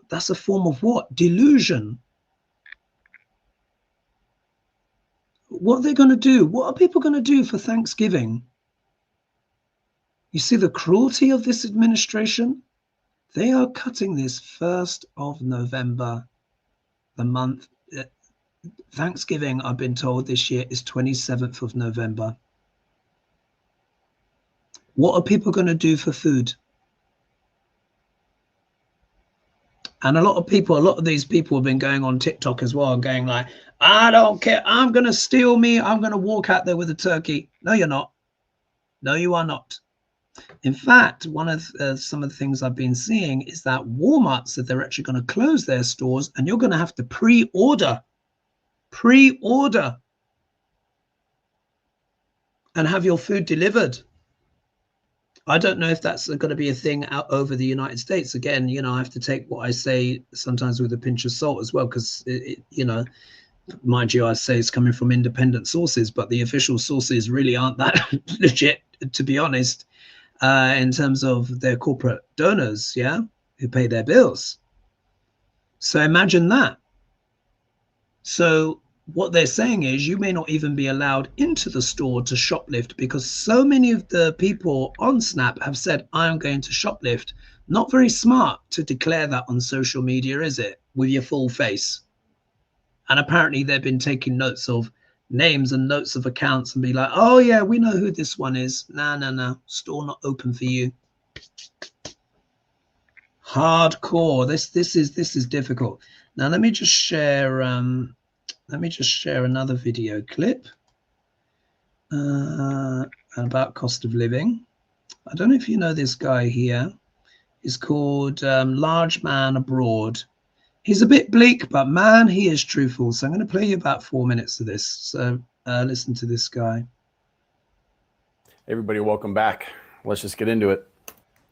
that's a form of what? Delusion. What are they going to do? What are people going to do for Thanksgiving? You see the cruelty of this administration? They are cutting this 1st of November, the month. Thanksgiving, I've been told this year, is 27th of November. What are people going to do for food? And a lot of these people have been going on TikTok as well, going like, I don't care, I'm going to steal me, I'm going to walk out there with a turkey. No, you're not. No, you are not. In fact, one of some of the things I've been seeing is that Walmart said they're actually going to close their stores, and you're going to have to pre-order and have your food delivered. I don't know if that's going to be a thing out over the United States. Again, I have to take what I say sometimes with a pinch of salt as well, because mind you, I say it's coming from independent sources, but the official sources really aren't that legit, to be honest, in terms of their corporate donors, who pay their bills. So imagine that. So what they're saying is you may not even be allowed into the store to shoplift, because so many of the people on Snap have said, I'm going to shoplift. Not very smart to declare that on social media, is it? With your full face. And apparently they've been taking notes of names and notes of accounts and be like, oh yeah, we know who this one is. No, store not open for you. Hardcore. This is difficult. Now let me just share another video clip about cost of living. I don't know if you know this guy here. He's called Large Man Abroad. He's a bit bleak, but man, he is truthful. So I'm going to play you about 4 minutes of this. So listen to this guy. Everybody, welcome back. Let's just get into it.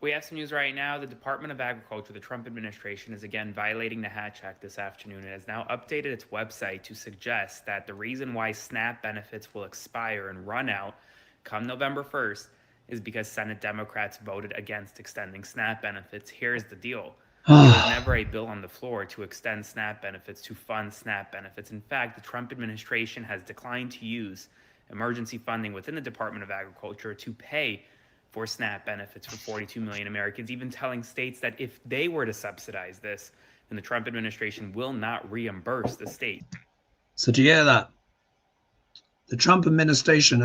We have some news right now. The Department of Agriculture, the Trump administration, is again violating the Hatch Act this afternoon. It has now updated its website to suggest that the reason why SNAP benefits will expire and run out come November 1st is because Senate Democrats voted against extending SNAP benefits. Here's the deal. There was never a bill on the floor to extend SNAP benefits, to fund SNAP benefits. In fact, the Trump administration has declined to use emergency funding within the Department of Agriculture to pay for SNAP benefits for 42 million Americans, even telling states that if they were to subsidize this, then the Trump administration will not reimburse the state. So do you hear that? The Trump administration,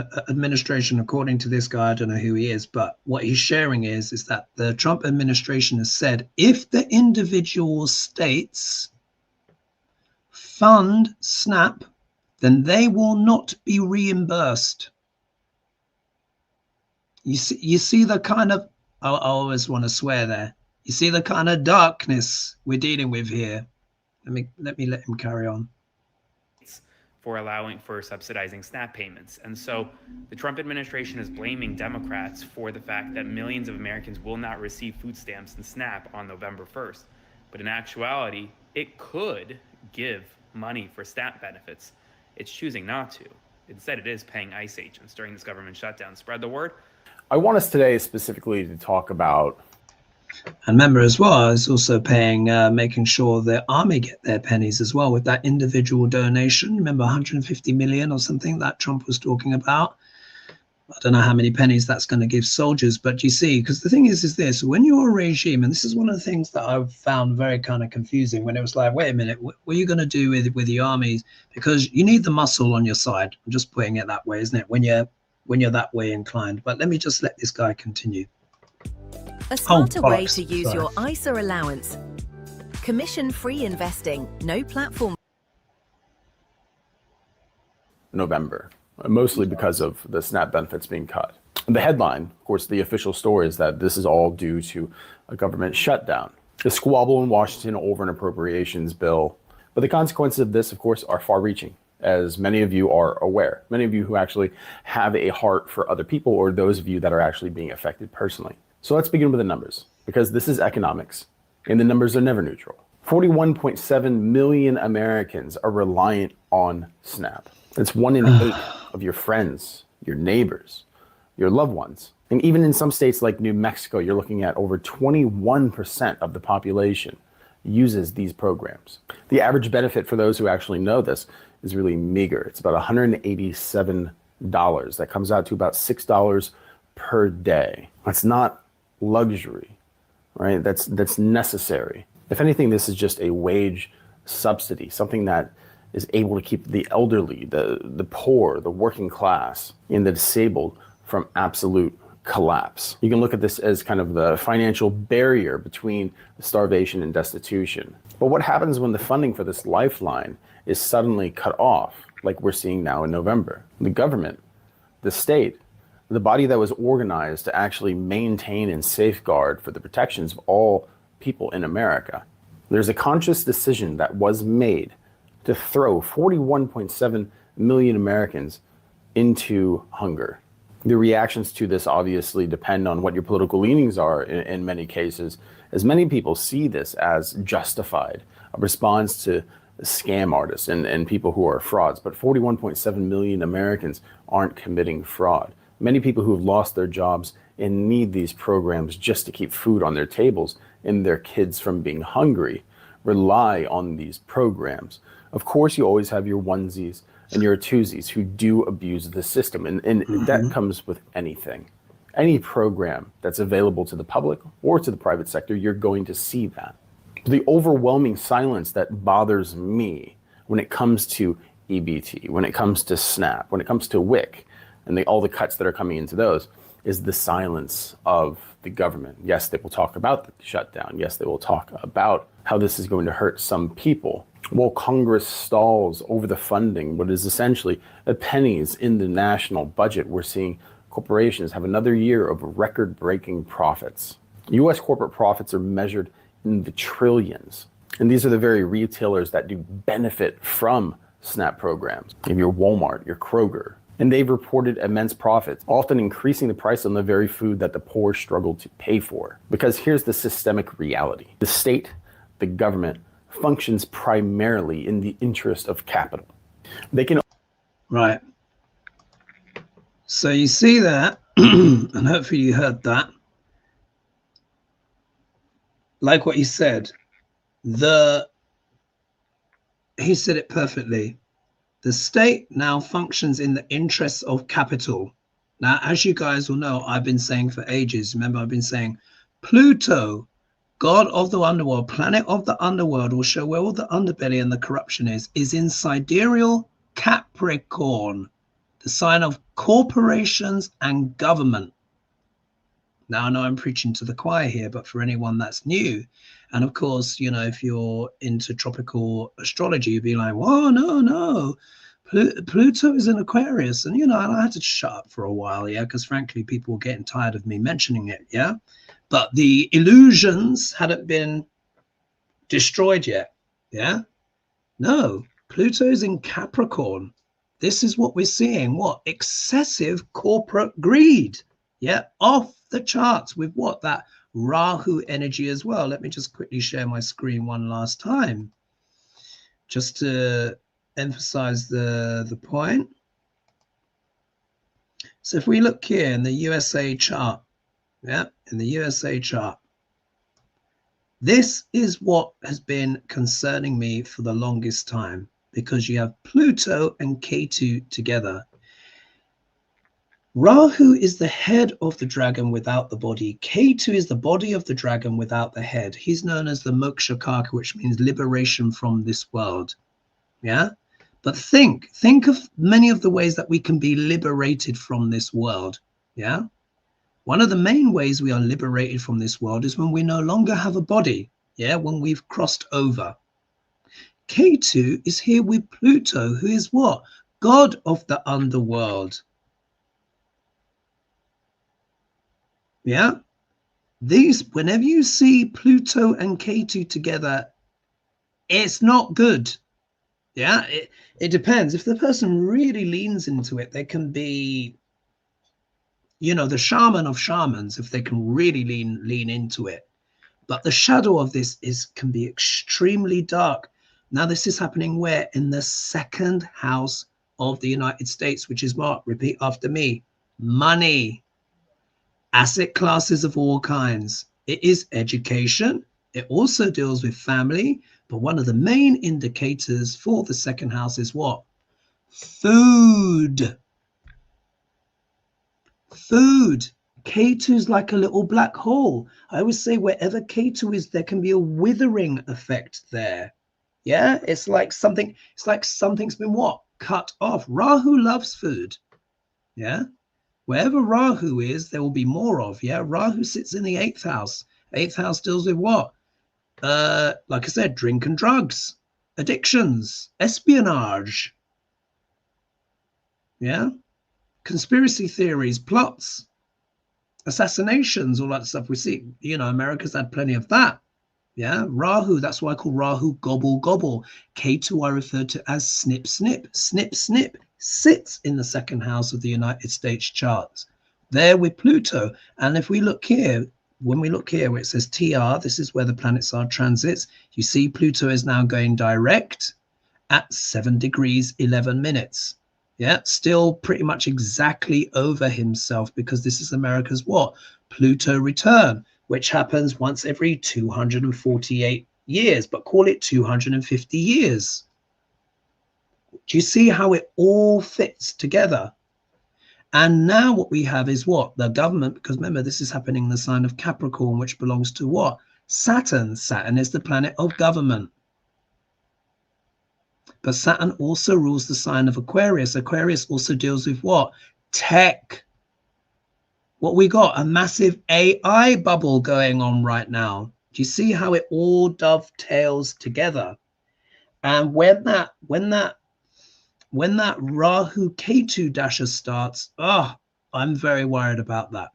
according to this guy, I don't know who he is, but what he's sharing is that the Trump administration has said if the individual states fund SNAP, then they will not be reimbursed. You see the kind of, I always want to swear there. You see the kind of darkness we're dealing with here. Let him carry on. For subsidizing SNAP payments. And so the Trump administration is blaming Democrats for the fact that millions of Americans will not receive food stamps and SNAP on November 1st. But in actuality, it could give money for SNAP benefits. It's choosing not to. Instead, it is paying ICE agents during this government shutdown. Spread the word. I want us today specifically to talk about. And remember as well, it's also paying, making sure the army get their pennies as well with that individual donation. Remember 150 million or something that Trump was talking about. I don't know how many pennies that's going to give soldiers, but you see, because the thing is this, when you're a regime, and this is one of the things that I've found very kind of confusing, when it was like, wait a minute, what are you going to do with the armies? Because you need the muscle on your side. I'm just putting it that way, isn't it? When you're when you're that way inclined. But let me just let this guy continue. A smarter way bollocks. to use Sorry. your ISA allowance. Commission-free investing, no platform. November, mostly because of the SNAP benefits being cut. The headline, of course, the official story is that this is all due to a government shutdown, a squabble in Washington over an appropriations bill. But the consequences of this, of course, are far-reaching, as many of you are aware. Many of you who actually have a heart for other people, or those of you that are actually being affected personally. So let's begin with the numbers, because this is economics, and the numbers are never neutral. 41.7 million Americans are reliant on SNAP. That's 1 in 8 of your friends, your neighbors, your loved ones. And even in some states like New Mexico, you're looking at over 21% of the population uses these programs. The average benefit for those who actually know this is really meager. It's about $187. That comes out to about $6 per day. That's not luxury, right? That's necessary. If anything, this is just a wage subsidy, something that is able to keep the elderly, the poor, the working class, and the disabled from absolute collapse. You can look at this as kind of the financial barrier between starvation and destitution. But what happens when the funding for this lifeline is suddenly cut off, like we're seeing now in November? The government, the state, the body that was organized to actually maintain and safeguard for the protections of all people in America, there's a conscious decision that was made to throw 41.7 million Americans into hunger. The reactions to this obviously depend on what your political leanings are in many cases, as many people see this as justified, a response to scam artists and people who are frauds. But 41.7 million Americans aren't committing fraud. Many people who have lost their jobs and need these programs just to keep food on their tables and their kids from being hungry rely on these programs. Of course, you always have your onesies and your twosies who do abuse the system. And that comes with anything. Any program that's available to the public or to the private sector, you're going to see that. The overwhelming silence that bothers me when it comes to EBT, when it comes to SNAP, when it comes to WIC, and all the cuts that are coming into those, is the silence of the government. Yes, they will talk about the shutdown. Yes, they will talk about how this is going to hurt some people. Well, Congress stalls over the funding, what is essentially pennies in the national budget. We're seeing corporations have another year of record-breaking profits. U.S. corporate profits are measured in the trillions. And these are the very retailers that do benefit from SNAP programs. You have your Walmart, your Kroger, and they've reported immense profits, often increasing the price on the very food that the poor struggle to pay for. Because here's the systemic reality. The state, the government, functions primarily in the interest of capital. They can... Right. So you see that, and hopefully you heard that. Like what he said, he said it perfectly. The state now functions in the interests of capital. Now, as you guys will know, I've been saying for ages, remember I've been saying Pluto, god of the underworld, planet of the underworld, will show where all the underbelly and the corruption is in sidereal Capricorn, the sign of corporations and government. Now, I know I'm preaching to the choir here, but for anyone that's new, and of course, you know, if you're into tropical astrology, you'd be like, whoa, no, Pluto is in Aquarius. And, you know, I had to shut up for a while, yeah, because frankly, people were getting tired of me mentioning it, yeah. But the illusions hadn't been destroyed yet, yeah. No, Pluto is in Capricorn. This is what we're seeing. What? Excessive corporate greed, yeah, off the charts with what? That Rahu energy as well. Let me just quickly share my screen one last time, just to emphasize the point. So if we look here in the USA chart, yeah, in the USA chart, this is what has been concerning me for the longest time, because you have Pluto and Ketu together. Rahu is the head of the dragon without the body. Ketu is the body of the dragon without the head. He's known as the Mokshakaka, which means liberation from this world. Yeah. But think of many of the ways that we can be liberated from this world. Yeah. One of the main ways we are liberated from this world is when we no longer have a body. Yeah. When we've crossed over. Ketu is here with Pluto, who is what? God of the underworld. Yeah. Whenever you see Pluto and Ketu together, it's not good. Yeah, it depends. If the person really leans into it, they can be, the shaman of shamans, if they can really lean into it. But the shadow of this can be extremely dark. Now, this is happening where? In the second house of the United States, which is what? Repeat after me. Money. Asset classes of all kinds. It is education. It also deals with family. But one of the main indicators for the second house is what? Food. Food. Ketu's like a little black hole. I always say wherever Ketu is, there can be a withering effect there. Yeah, it's like something's been what? Cut off. Rahu loves food. Yeah. Wherever Rahu is, there will be more of. Yeah. Rahu sits in the 8th house. 8th house deals with what? Like I said, drink and drugs, addictions, espionage. Yeah. Conspiracy theories, plots, assassinations, all that stuff we see. America's had plenty of that. Yeah. Rahu, that's why I call Rahu gobble gobble. Ketu I refer to as snip snip. Snip snip sits in the second house of the United States charts. There with Pluto. And if we look here, when we look here where it says TR, this is where the planets are transits. You see Pluto is now going direct at 7 degrees 11 minutes. Yeah, still pretty much exactly over himself, because this is America's what? Pluto return, which happens once every 248 years, but call it 250 years. Do you see how it all fits together? And now what we have is what? The government, because remember, this is happening in the sign of Capricorn, which belongs to what? Saturn. Saturn is the planet of government. But Saturn also rules the sign of Aquarius. Aquarius also deals with what? Tech. What we got? A massive AI bubble going on right now. Do you see how it all dovetails together? And when that Rahu Ketu Dasha starts, I'm very worried about that.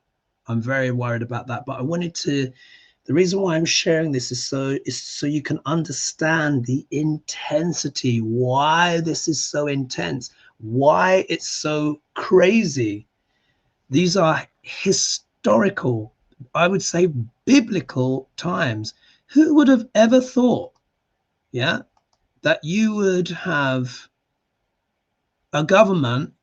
I'm very worried about that. But I wanted to, the reason why I'm sharing this is so you can understand the intensity, why this is so intense, why it's so crazy. These are historical, I would say biblical times. Who would have ever thought, yeah, that you would have a government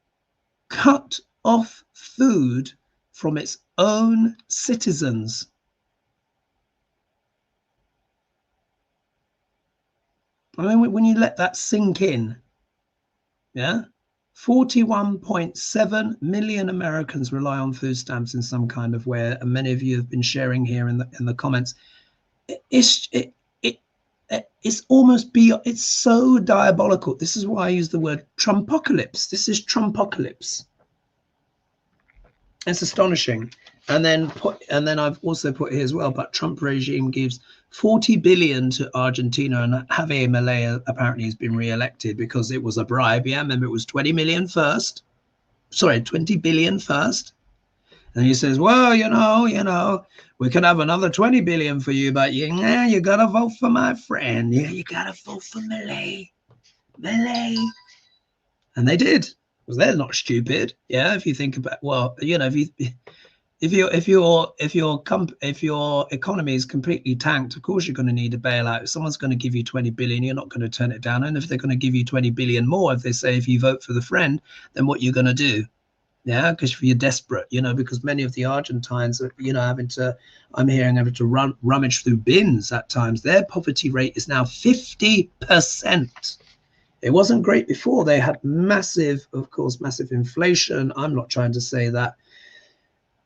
cut off food from its own citizens? I mean, when you let that sink in, yeah, 41.7 million Americans rely on food stamps in some kind of way, and many of you have been sharing here in the comments. It's almost beyond. It's so diabolical. This is why I use the word Trumpocalypse. This is Trumpocalypse. It's astonishing. And then I've also put here as well, but Trump regime gives 40 billion to Argentina, and Javier Milei apparently has been re-elected because it was a bribe. Yeah, remember it was 20 billion first. And he says, well, you know, we can have another 20 billion for you, but you got to vote for my friend. Yeah, you got to vote for Milei. And they did, because they're not stupid. Yeah, if you think about, well, you know, if your economy is completely tanked, of course you're going to need a bailout. If someone's going to give you 20 billion, you're not going to turn it down. And if they're going to give you 20 billion more, if they say if you vote for the friend, then what you're going to do? Yeah, because you're desperate, you know, because many of the Argentines are, you know, having to rummage through bins at times. Their poverty rate is now 50%. It wasn't great before. They had massive inflation. I'm not trying to say that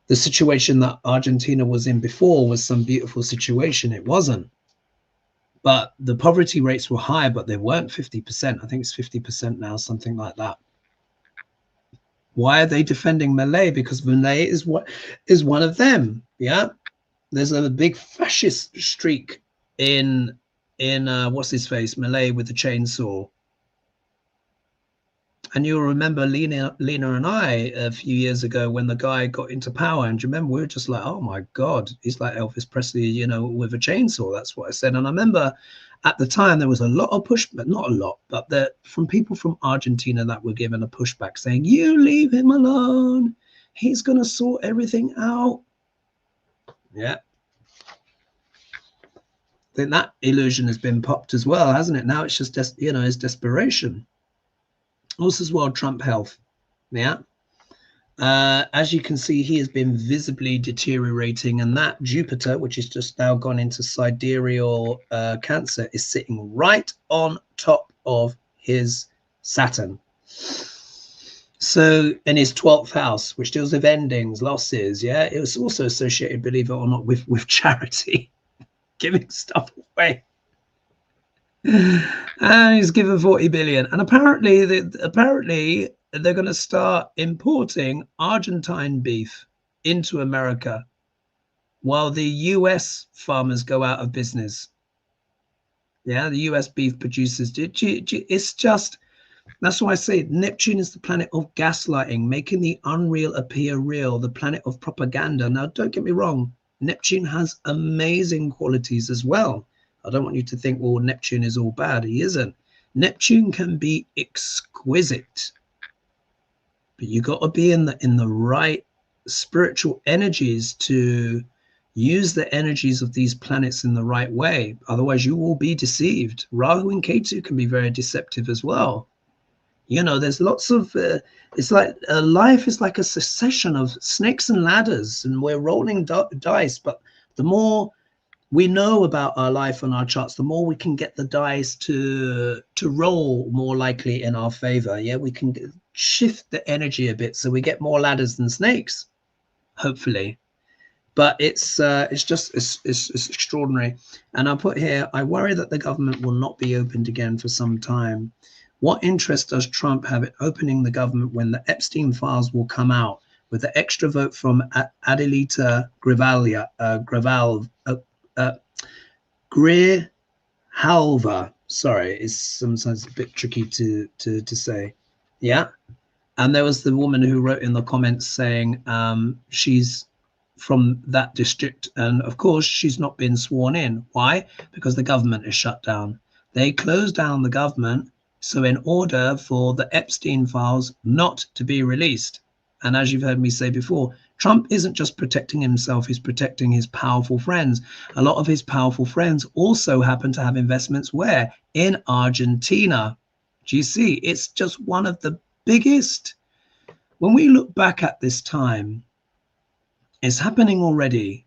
the situation that Argentina was in before was some beautiful situation. It wasn't. But the poverty rates were high, but they weren't 50%. I think it's 50% now, something like that. Why are they defending Malay? Because Malay is one of them. Yeah, there's a big fascist streak in what's his face, Malay with the chainsaw. And you'll remember Lena and I a few years ago when the guy got into power. And do you remember, we were just like, oh my God, he's like Elvis Presley, you know, with a chainsaw. That's what I said. And I remember at the time there was a lot of pushback, not a lot, but from people from Argentina that were given a pushback saying, you leave him alone. He's going to sort everything out. Yeah. I think that illusion has been popped as well, hasn't it? Now it's just, it's desperation. Also as well, Trump health. Yeah. As you can see, he has been visibly deteriorating, and that Jupiter, which is just now gone into sidereal Cancer, is sitting right on top of his Saturn. So in his 12th house, which deals with endings, losses. Yeah. It was also associated, believe it or not, with charity, giving stuff away. And he's given 40 billion. And apparently they're going to start importing Argentine beef into America while the US farmers go out of business. Yeah, the US beef producers. It's just, that's why I say Neptune is the planet of gaslighting, making the unreal appear real, the planet of propaganda. Now, don't get me wrong, Neptune has amazing qualities as well. I don't want you to think, well, Neptune is all bad. He isn't. Neptune can be exquisite, but you got to be in the right spiritual energies to use the energies of these planets in the right way. Otherwise, you will be deceived. Rahu and Ketu can be very deceptive as well. You know, there's lots of, it's like life is like a succession of snakes and ladders, and we're rolling dice. But the more we know about our life and our charts, the more we can get the dice to roll more likely in our favor. Yeah, we can shift the energy a bit so we get more ladders than snakes, hopefully. But it's extraordinary. And I put here, I worry that the government will not be opened again for some time. What interest does Trump have in opening the government when the Epstein files will come out? With the extra vote from Adelita Grijalva, sorry, it's sometimes a bit tricky to say. Yeah. And there was the woman who wrote in the comments saying she's from that district, and of course she's not been sworn in. Why? Because the government is shut down. They closed down the government, so in order for the Epstein files not to be released. And as you've heard me say before, Trump isn't just protecting himself, he's protecting his powerful friends. A lot of his powerful friends also happen to have investments where? In Argentina. Do you see? It's just one of the biggest. When we look back at this time, it's happening already.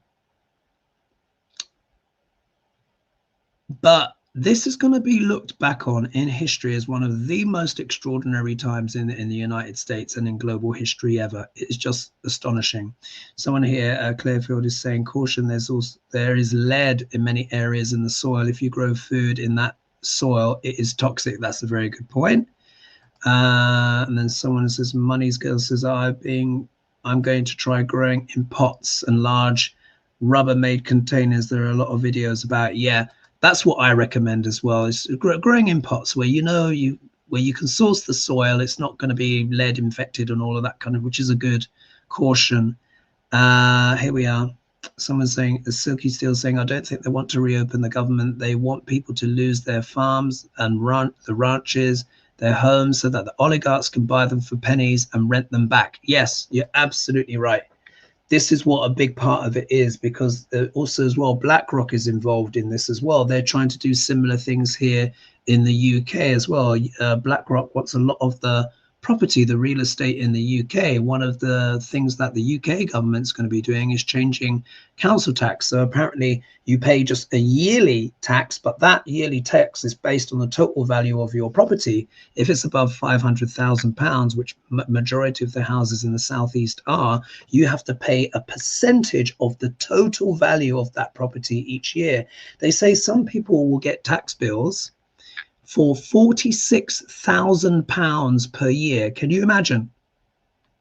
But this is going to be looked back on in history as one of the most extraordinary times in the United States and in global history ever. It's just astonishing. Someone here, Clearfield, is saying, caution, there is lead in many areas in the soil. If you grow food in that soil, it is toxic. That's a very good point. And then someone says, Money's Girl says, I'm going to try growing in pots and large Rubbermaid containers. There are a lot of videos about, yeah. That's what I recommend as well, is growing in pots where where you can source the soil. It's not going to be lead infected and all of that kind of, which is a good caution. Here we are. Someone's saying, Silky Steel saying, I don't think they want to reopen the government. They want people to lose their farms and the ranches, their homes, so that the oligarchs can buy them for pennies and rent them back. Yes, you're absolutely right. This is what a big part of it is, because also as well, BlackRock is involved in this as well. They're trying to do similar things here in the UK as well. BlackRock wants a lot of the property, the real estate in the UK, one of the things that the UK government's going to be doing is changing council tax. So apparently you pay just a yearly tax, but that yearly tax is based on the total value of your property. If it's above £500,000, which majority of the houses in the southeast are, you have to pay a percentage of the total value of that property each year. They say some people will get tax bills for £46,000 per year. Can you imagine?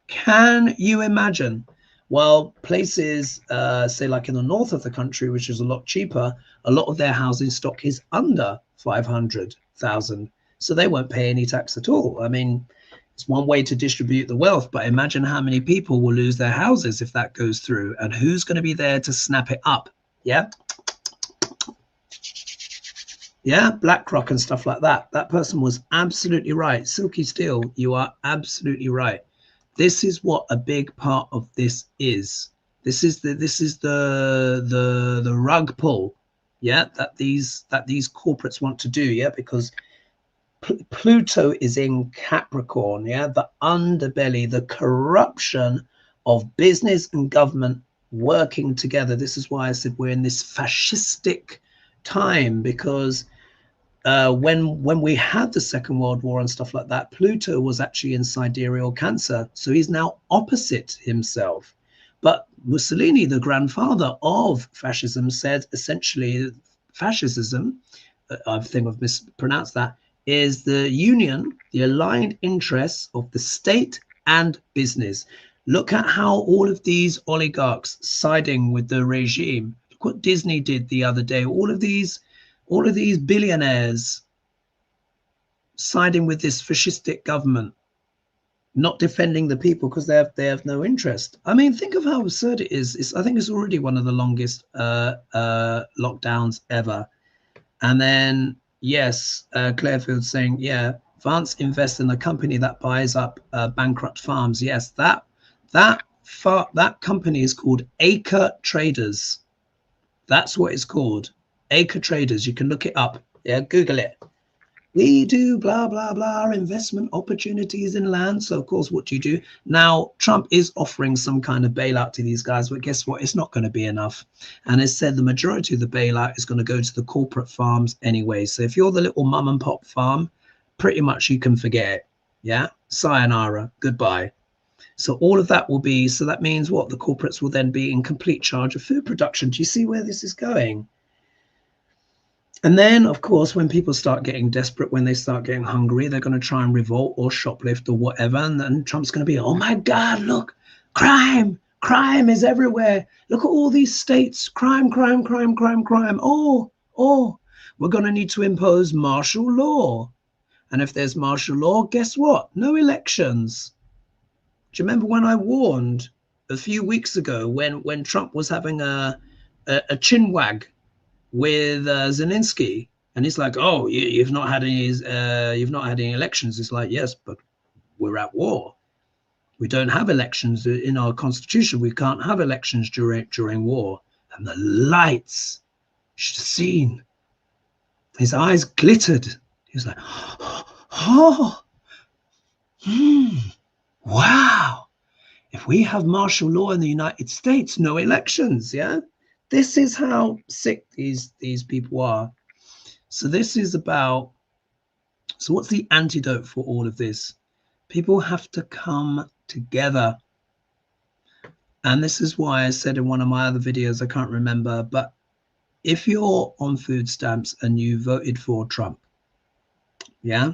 Can you imagine? Well, places, say like in the north of the country, which is a lot cheaper, a lot of their housing stock is under 500,000. So they won't pay any tax at all. I mean, it's one way to distribute the wealth, but imagine how many people will lose their houses if that goes through, and who's going to be there to snap it up? Yeah. Yeah, BlackRock and stuff like that. That person was absolutely right. Silky Steel, you are absolutely right. This is what a big part of this is. This is the rug pull, yeah, that these corporates want to do, yeah, because Pluto is in Capricorn, yeah, the underbelly, the corruption of business and government working together. This is why I said we're in this fascistic time, because when we had the Second World War and stuff like that, Pluto was actually in sidereal Cancer, so he's now opposite himself. But Mussolini, the grandfather of fascism, said essentially fascism, I think I've mispronounced that, is the union, the aligned interests of the state and business. Look at how all of these oligarchs siding with the regime. Look what Disney did the other day. All of these billionaires siding with this fascistic government, not defending the people because they have no interest. I mean, think of how absurd it is. I think it's already one of the longest lockdowns ever. And then, yes, Clarefield saying, yeah, Vance invests in a company that buys up bankrupt farms. Yes, that company is called Acre Traders. That's what it's called. Acre Traders. You can look it up. Yeah, Google it. We do blah, blah, blah, investment opportunities in land. So, of course, what do you do? Now, Trump is offering some kind of bailout to these guys, but guess what? It's not going to be enough. And it said the majority of the bailout is going to go to the corporate farms anyway. So if you're the little mum and pop farm, pretty much you can forget it. Yeah, sayonara, goodbye. So all of that will be, so that means what? The corporates will then be in complete charge of food production. Do you see where this is going? And then, of course, when people start getting desperate, when they start getting hungry, they're going to try and revolt or shoplift or whatever. And then Trump's going to be, oh, my God, look, crime is everywhere. Look at all these states. Crime. Oh, we're going to need to impose martial law. And if there's martial law, guess what? No elections. Do you remember when I warned a few weeks ago when Trump was having a chinwag with Zelensky, and he's like, "Oh, you've not had any elections." It's like, yes, but we're at war. We don't have elections in our constitution. We can't have elections during war. And the lights, you should have seen. His eyes glittered. He was like, "Oh, wow! If we have martial law in the United States, no elections." Yeah. This is how sick these people are. So this is about, so what's the antidote for all of this? People have to come together. And this is why I said in one of my other videos, I can't remember, but if you're on food stamps and you voted for Trump, yeah,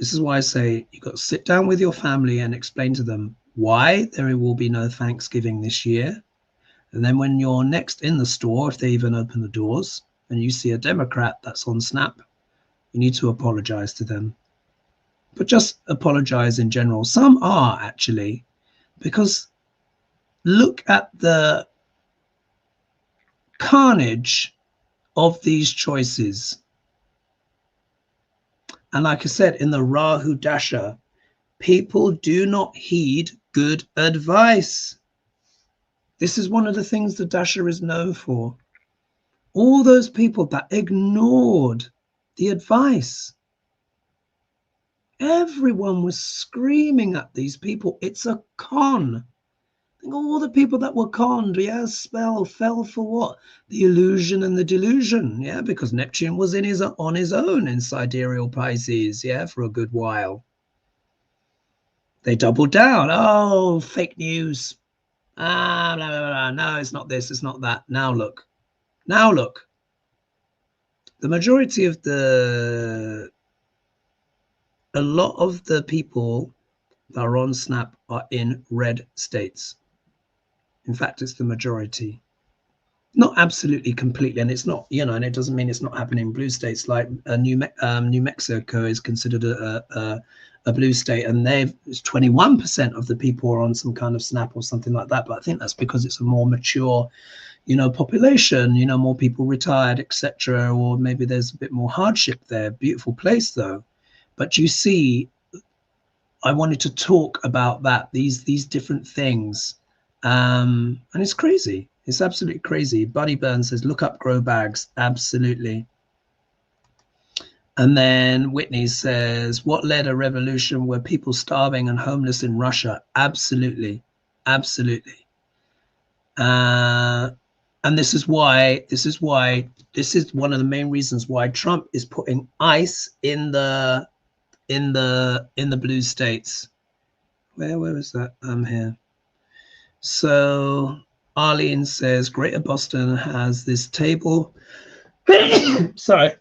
this is why I say you've got to sit down with your family and explain to them why there will be no Thanksgiving this year. And then when you're next in the store, if they even open the doors, and you see a Democrat that's on Snap, you need to apologize to them. But just apologize in general. Some are actually, because look at the carnage of these choices. And like I said, in the Rahu Dasha, people do not heed good advice. This is one of the things the Dasha is known for. All those people that ignored the advice. Everyone was screaming at these people. It's a con. Think of all the people that were conned. Yeah, fell for what? The illusion and the delusion. Yeah, because Neptune was on his own in sidereal Pisces. Yeah, for a good while. They doubled down. Oh, fake news. Blah, blah, blah. No, it's not this. It's not that. Now look. Now look. The majority of a lot of the people that are on Snap are in red states. In fact, it's the majority. Not absolutely completely, and it's not, and it doesn't mean it's not happening in blue states. Like New Mexico is considered a blue state, and 21% of the people are on some kind of Snap or something like that. But I think that's because it's a more mature, population. More people retired, etc. Or maybe there's a bit more hardship there. Beautiful place though. But you see, I wanted to talk about that, these different things, and it's crazy. It's absolutely crazy. Buddy Burns says, look up grow bags. Absolutely. And then Whitney says, what led a revolution? Were people starving and homeless in Russia? Absolutely. Absolutely. And this is one of the main reasons why Trump is putting ICE in the blue states. Where is that? I'm here. So Arlene says Greater Boston has this table. Sorry,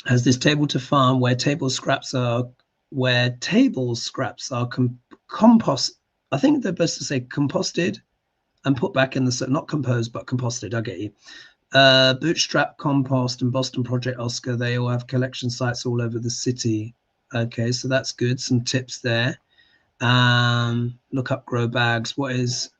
has this table to farm where table scraps are compost. I think they're supposed to say composted and put back in the, not composed but composted. I get you. Bootstrap Compost and Boston Project Oscar, they all have collection sites all over the city. Okay, so that's good. Some tips there. Look up grow bags. What is,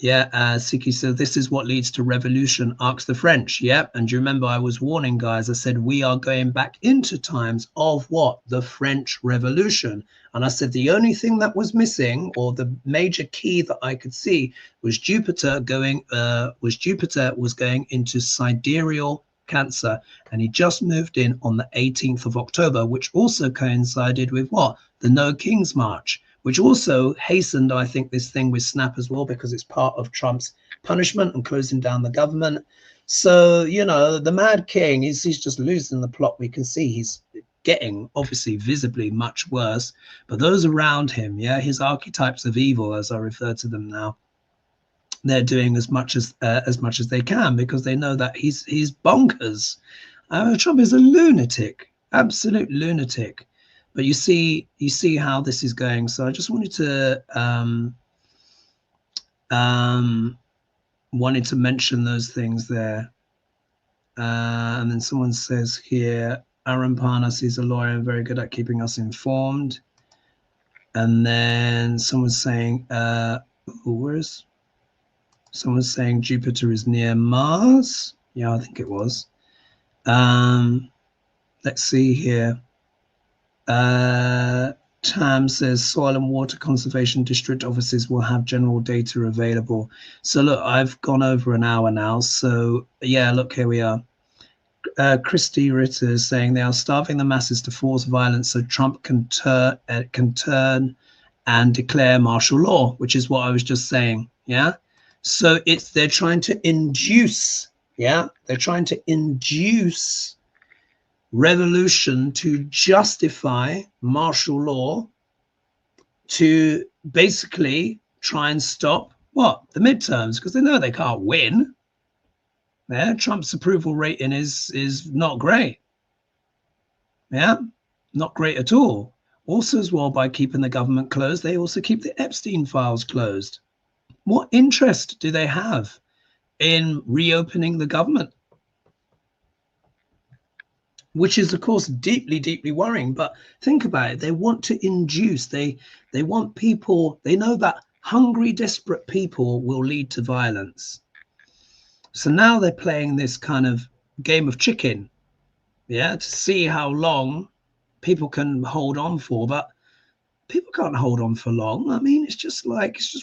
Siki said, this is what leads to revolution, asks the French. Yep. And do you remember I was warning guys? I said we are going back into times of what? The French Revolution. And I said the only thing that was missing, or the major key that I could see, was Jupiter was going into sidereal Cancer, and he just moved in on the 18th of October, which also coincided with what? The No King's March, which also hastened, I think, this thing with Snap as well, because it's part of Trump's punishment and closing down the government. So, the Mad King, he's just losing the plot. We can see he's getting, obviously, visibly much worse. But those around him, his archetypes of evil, as I refer to them now, they're doing as much as they can, because they know that he's bonkers. Trump is a lunatic, absolute lunatic. But you see how this is going. So I just wanted to mention those things there. And then someone says here, Aaron Parnas is a lawyer and very good at keeping us informed. And then someone's saying, someone's saying Jupiter is near Mars. Yeah, I think it was. Let's see here. Tam says soil and water conservation district offices will have general data available. So look, I've gone over an hour now. So yeah, look, here we are. Christy Ritter is saying they are starving the masses to force violence so Trump can turn and declare martial law, which is what I was just saying. Yeah. So they're trying to induce. Yeah. They're trying to induce revolution to justify martial law, to basically try and stop what? The midterms, because they know they can't win. Yeah, Trump's approval rating is not great. Yeah, not great at all. Also, as well, by keeping the government closed, they also keep the Epstein files closed. What interest do they have in reopening the government? Which is, of course, deeply, deeply worrying. But think about it. They want to induce, they want people, they know that hungry, desperate people will lead to violence. So now they're playing this kind of game of chicken, yeah, to see how long people can hold on for. But people can't hold on for long. I mean, it's just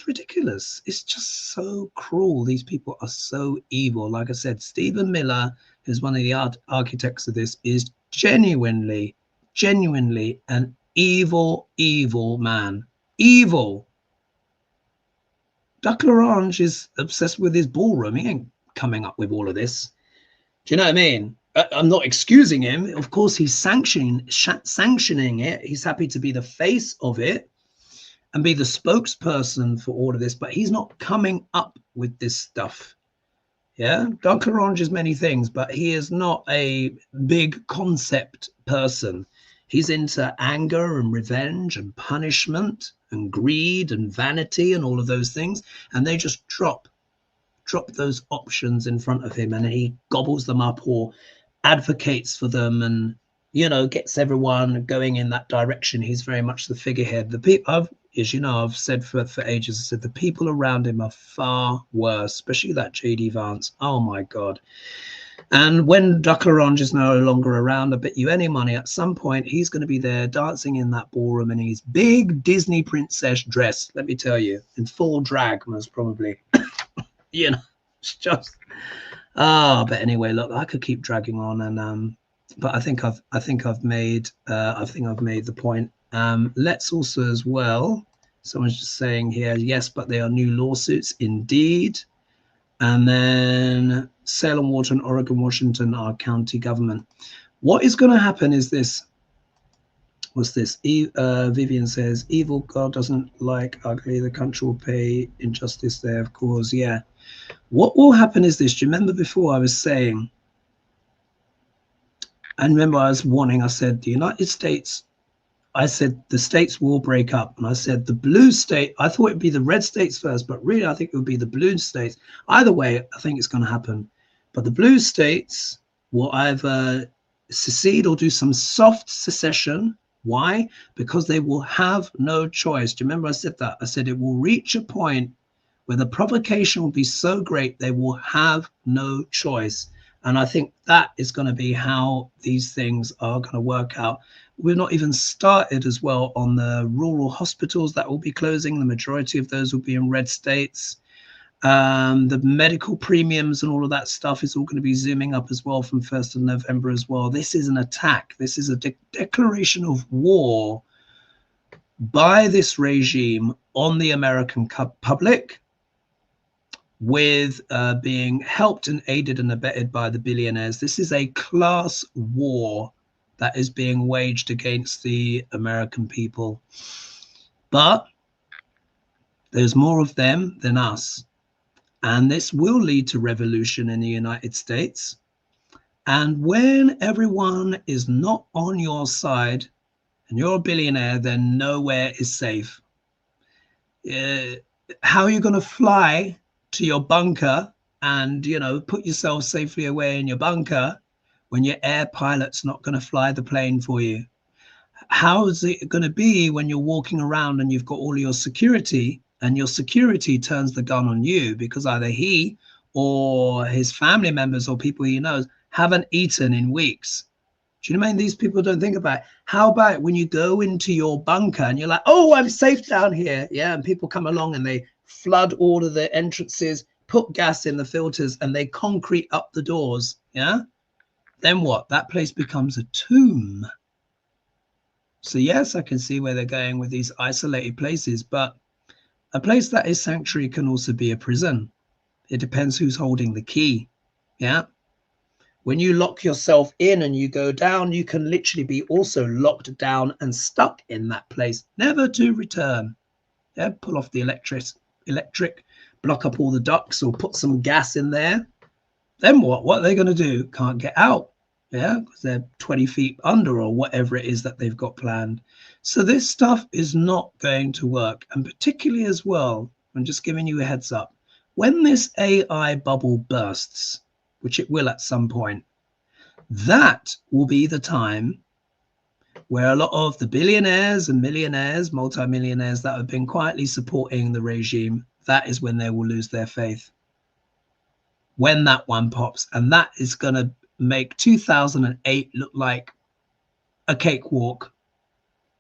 ridiculous. It's just so cruel. These people are so evil. Like I said, Stephen Miller, who's one of the architects of this, is genuinely genuinely an evil, evil man. Evil. Duck L'Orange is obsessed with his ballroom. He ain't coming up with all of this. Do you know what I mean? I'm not excusing him. Of course, he's sanctioning it. He's happy to be the face of it and be the spokesperson for all of this, but he's not coming up with this stuff. Yeah, Duck L'Orange is many things, but he is not a big concept person. He's into anger and revenge and punishment and greed and vanity and all of those things. And they just drop those options in front of him, and he gobbles them up or advocates for them, and, you know, gets everyone going in that direction. He's very much the figurehead. The people, as you know, I've said for ages, I said the people around him are far worse, especially that JD Vance. Oh my God. And when Duck L'Orange is no longer around, I bet you any money at some point he's going to be there dancing in that ballroom in his big Disney princess dress, let me tell you, in full drag most probably. You know, it's just but anyway, look, I could keep dragging on, and but I think I've made the point. Let's also as well, someone's just saying here, yes, but they are new lawsuits indeed. And then Salem, Wharton, Oregon, Washington are county government. What is going to happen is this. What's this? Vivian says, evil God doesn't like ugly. The country will pay injustice there, of course. Yeah. What will happen is this. Do you remember before I was saying, and remember I was warning, I said the United States, I said the states will break up. And I said the blue state, I thought it'd be the red states first, but really I think it would be the blue states. Either way, I think it's going to happen. But the blue states will either secede or do some soft secession. Why? Because they will have no choice. Do you remember I said that? I said it will reach a point where the provocation will be so great they will have no choice. And I think that is going to be how these things are going to work out. We're not even started as well on the rural hospitals that will be closing. The majority of those will be in red states. The medical premiums and all of that stuff is all going to be zooming up as well from 1st of November as well. This is an attack. This is a declaration of war by this regime on the American public, with being helped and aided and abetted by the billionaires. This is a class war that is being waged against the American people. But there's more of them than us. And this will lead to revolution in the United States. And when everyone is not on your side and you're a billionaire, then nowhere is safe. How are you going to fly to your bunker and, you know, put yourself safely away in your bunker when your air pilot's not going to fly the plane for you? How is it going to be when you're walking around and you've got all your security, and your security turns the gun on you because either he or his family members or people he knows haven't eaten in weeks? Do you know what I mean? These people don't think about it. How about when you go into your bunker and you're like, oh, I'm safe down here. Yeah. And people come along and they flood all of the entrances, put gas in the filters, and they concrete up the doors. Yeah. Then what? That place becomes a tomb. So yes, I can see where they're going with these isolated places, but a place that is sanctuary can also be a prison. It depends who's holding the key. Yeah. When you lock yourself in and you go down, you can literally be also locked down and stuck in that place, never to return. Yeah. Pull off the electric, block up all the ducts or put some gas in there. Then what? What are they going to do? Can't get out. Yeah, because they're 20 feet under or whatever it is that they've got planned. So this stuff is not going to work. And particularly as well, I'm just giving you a heads up, when this AI bubble bursts, which it will at some point, that will be the time where a lot of the billionaires and millionaires, multimillionaires that have been quietly supporting the regime, that is when they will lose their faith. When that one pops, and that is going to make 2008 look like a cakewalk,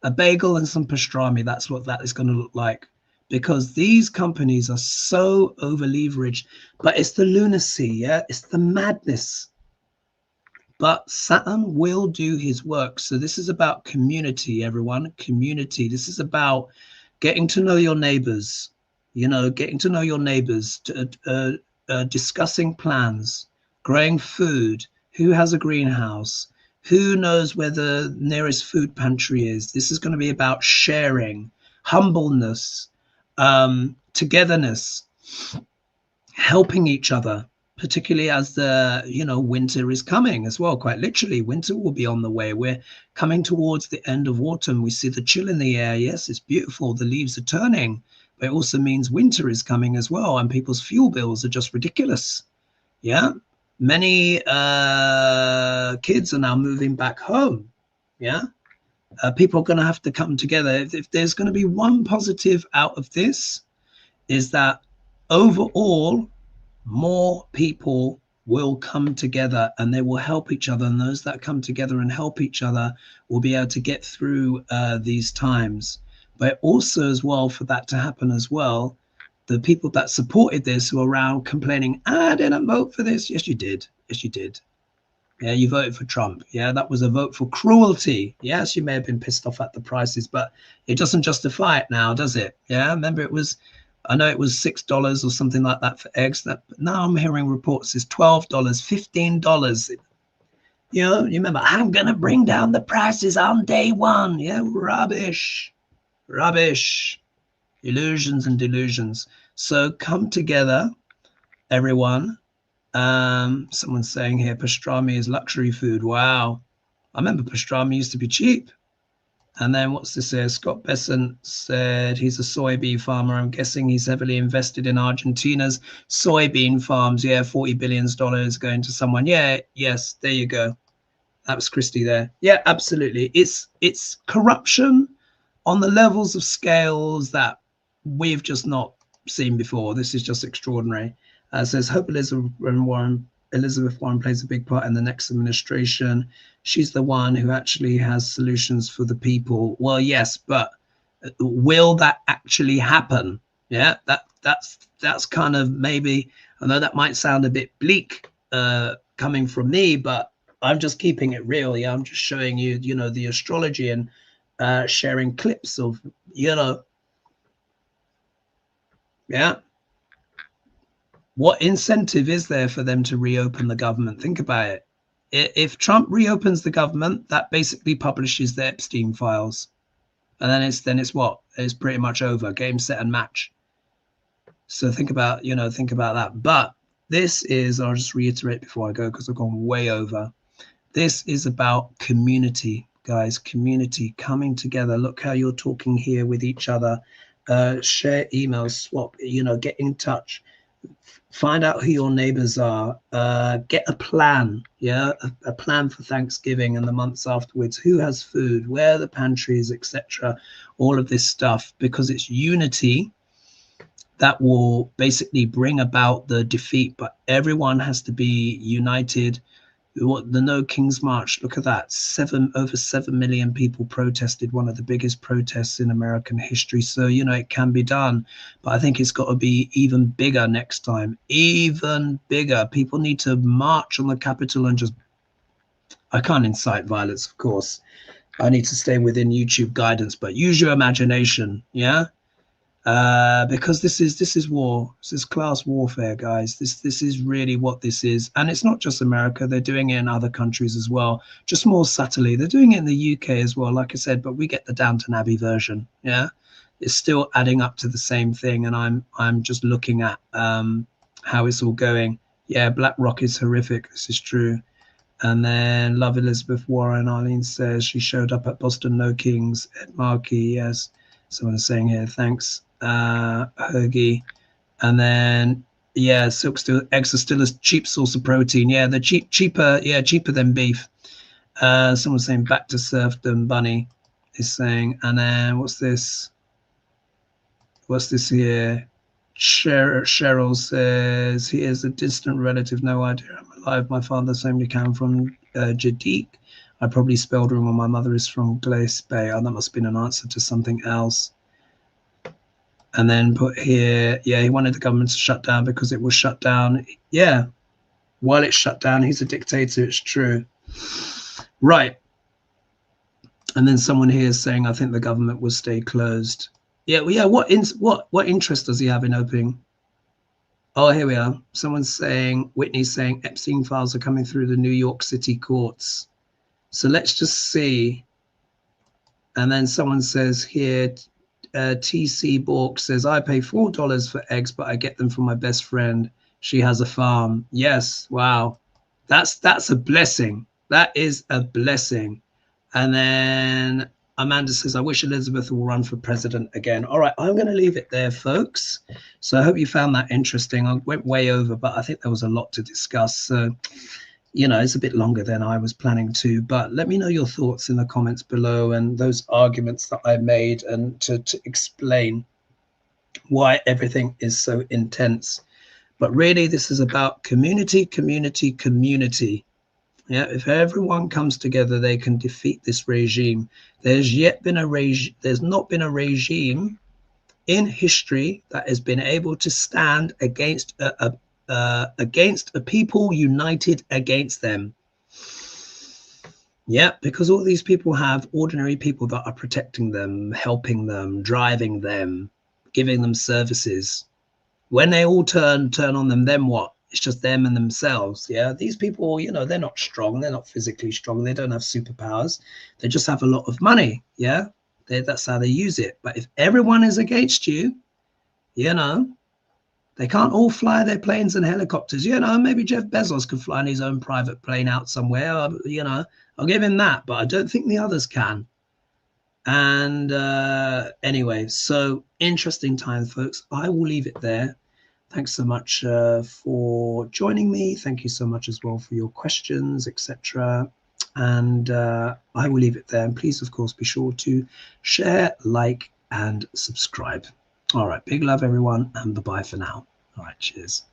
a bagel and some pastrami. That's what that is going to look like, because these companies are so over leveraged. But it's the lunacy, yeah, it's the madness. but Saturn will do his work. So this is about community, everyone. Community. This is about getting to know your neighbors, getting to know your neighbors, discussing plans, growing food, who has a greenhouse, who knows where the nearest food pantry is. This is going to be about sharing, humbleness, togetherness, helping each other, particularly as the winter is coming as well. Quite literally, winter will be on the way. We're coming towards the end of autumn. We see the chill in the air. Yes, it's beautiful. The leaves are turning, but it also means winter is coming as well, and people's fuel bills are just ridiculous. Yeah, many kids are now moving back home. Yeah, people are going to have to come together. If there's going to be one positive out of this, is that overall more people will come together and they will help each other, and those that come together and help each other will be able to get through these times. But also as well, for that to happen as well, the people that supported this were around complaining, I didn't vote for this. Yes, you did. Yes, you did. Yeah, you voted for Trump. Yeah, that was a vote for cruelty. Yes, you may have been pissed off at the prices, but it doesn't justify it now, does it? Yeah, remember I know it was $6 or something like that for eggs. But now I'm hearing reports it's $12, $15. You remember, I'm going to bring down the prices on day one. Yeah, rubbish, illusions and delusions. So come together, everyone. Someone's saying here, pastrami is luxury food. Wow. I remember pastrami used to be cheap. And then what's this here? Scott Besson said he's a soybean farmer. I'm guessing he's heavily invested in Argentina's soybean farms. Yeah, $40 billion going to someone. Yeah, yes, there you go. That was Christy there. Yeah, absolutely. It's corruption on the levels of scales that we've just not seen before. This is just extraordinary. Says, hope Elizabeth Warren plays a big part in the next administration. She's the one who actually has solutions for the people. Well, yes, but will that actually happen? Yeah, that's kind of, maybe, I know that might sound a bit bleak coming from me, but I'm just keeping it real. Yeah, I'm just showing you, the astrology and sharing clips of, yeah. What incentive is there for them to reopen the government? Think about it. If Trump reopens the government, that basically publishes the Epstein files, and then it's what? It's pretty much over. Game, set, and match. So think about that. But this is, I'll just reiterate before I go because I've gone way over. This is about community, guys. Community coming together. Look how you're talking here with each other. Share emails, swap. Get in touch. Find out who your neighbors are, get a plan, a plan for Thanksgiving and the months afterwards, who has food, where are the pantries, etc., all of this stuff, because it's unity that will basically bring about the defeat. But everyone has to be united. The No King's March, look at that, over 7 million people protested, one of the biggest protests in American history. So it can be done, but I think it's got to be even bigger next time, even bigger. People need to march on the Capitol and just, I can't incite violence, of course, I need to stay within YouTube guidance, but use your imagination. Because this is war. This is class warfare, guys. This is really what this is. And it's not just America. They're doing it in other countries as well, just more subtly. They're doing it in the UK as well, like I said, but we get the Downton Abbey version. It's still adding up to the same thing, and I'm just looking at how it's all going. BlackRock is horrific. This is true. And then love Elizabeth Warren. Arlene says she showed up at Boston No Kings. Ed Markey, yes. Someone is saying here, thanks. Hergy. And then eggs are still a cheap source of protein. They're cheaper than beef. Someone's saying back to serfdom. Bunny is saying. And then what's this here? Cheryl says he is a distant relative, no idea I'm alive. My father's family came from Jadik. I probably spelled wrong, and my mother is from Glace Bay. Oh, that must have been an answer to something else. And then put here, he wanted the government to shut down because it was shut down. While it's shut down, he's a dictator. It's true. Right. And then someone here is saying, I think the government will stay closed. Yeah, well, yeah. What interest does he have in opening? Oh, here we are. Someone's saying, Whitney's saying, Epstein files are coming through the New York City courts. So let's just see. And then someone says here, TC Bork says, I pay $4 for eggs, but I get them from my best friend. She has a farm. Yes. Wow. That's a blessing. That is a blessing. And then Amanda says, I wish Elizabeth will run for president again. All right, I'm going to leave it there, folks. So I hope you found that interesting. I went way over, but I think there was a lot to discuss. So, you know, it's a bit longer than I was planning to. But let me know your thoughts in the comments below and those arguments that I made, and to explain why everything is so intense. But really, this is about community, community, community. Yeah, if everyone comes together, they can defeat this regime. There's not been a regime in history that has been able to stand against a people united against them. Yeah, because all these people have ordinary people that are protecting them, helping them, driving them, giving them services. When they all turn on them, then what? It's just them and themselves. Yeah, these people, you know, they're not strong. They're not physically strong. They don't have superpowers. They just have a lot of money. Yeah, that's how they use it. But if everyone is against you, you know, they can't all fly their planes and helicopters. You know, maybe Jeff Bezos could fly in his own private plane out somewhere. You know, I'll give him that. But I don't think the others can. And anyway, so interesting times, folks. I will leave it there. Thanks so much for joining me. Thank you so much as well for your questions, etc. And I will leave it there. And please, of course, be sure to share, like, and subscribe. All right. Big love, everyone. And bye-bye for now. All right. Cheers.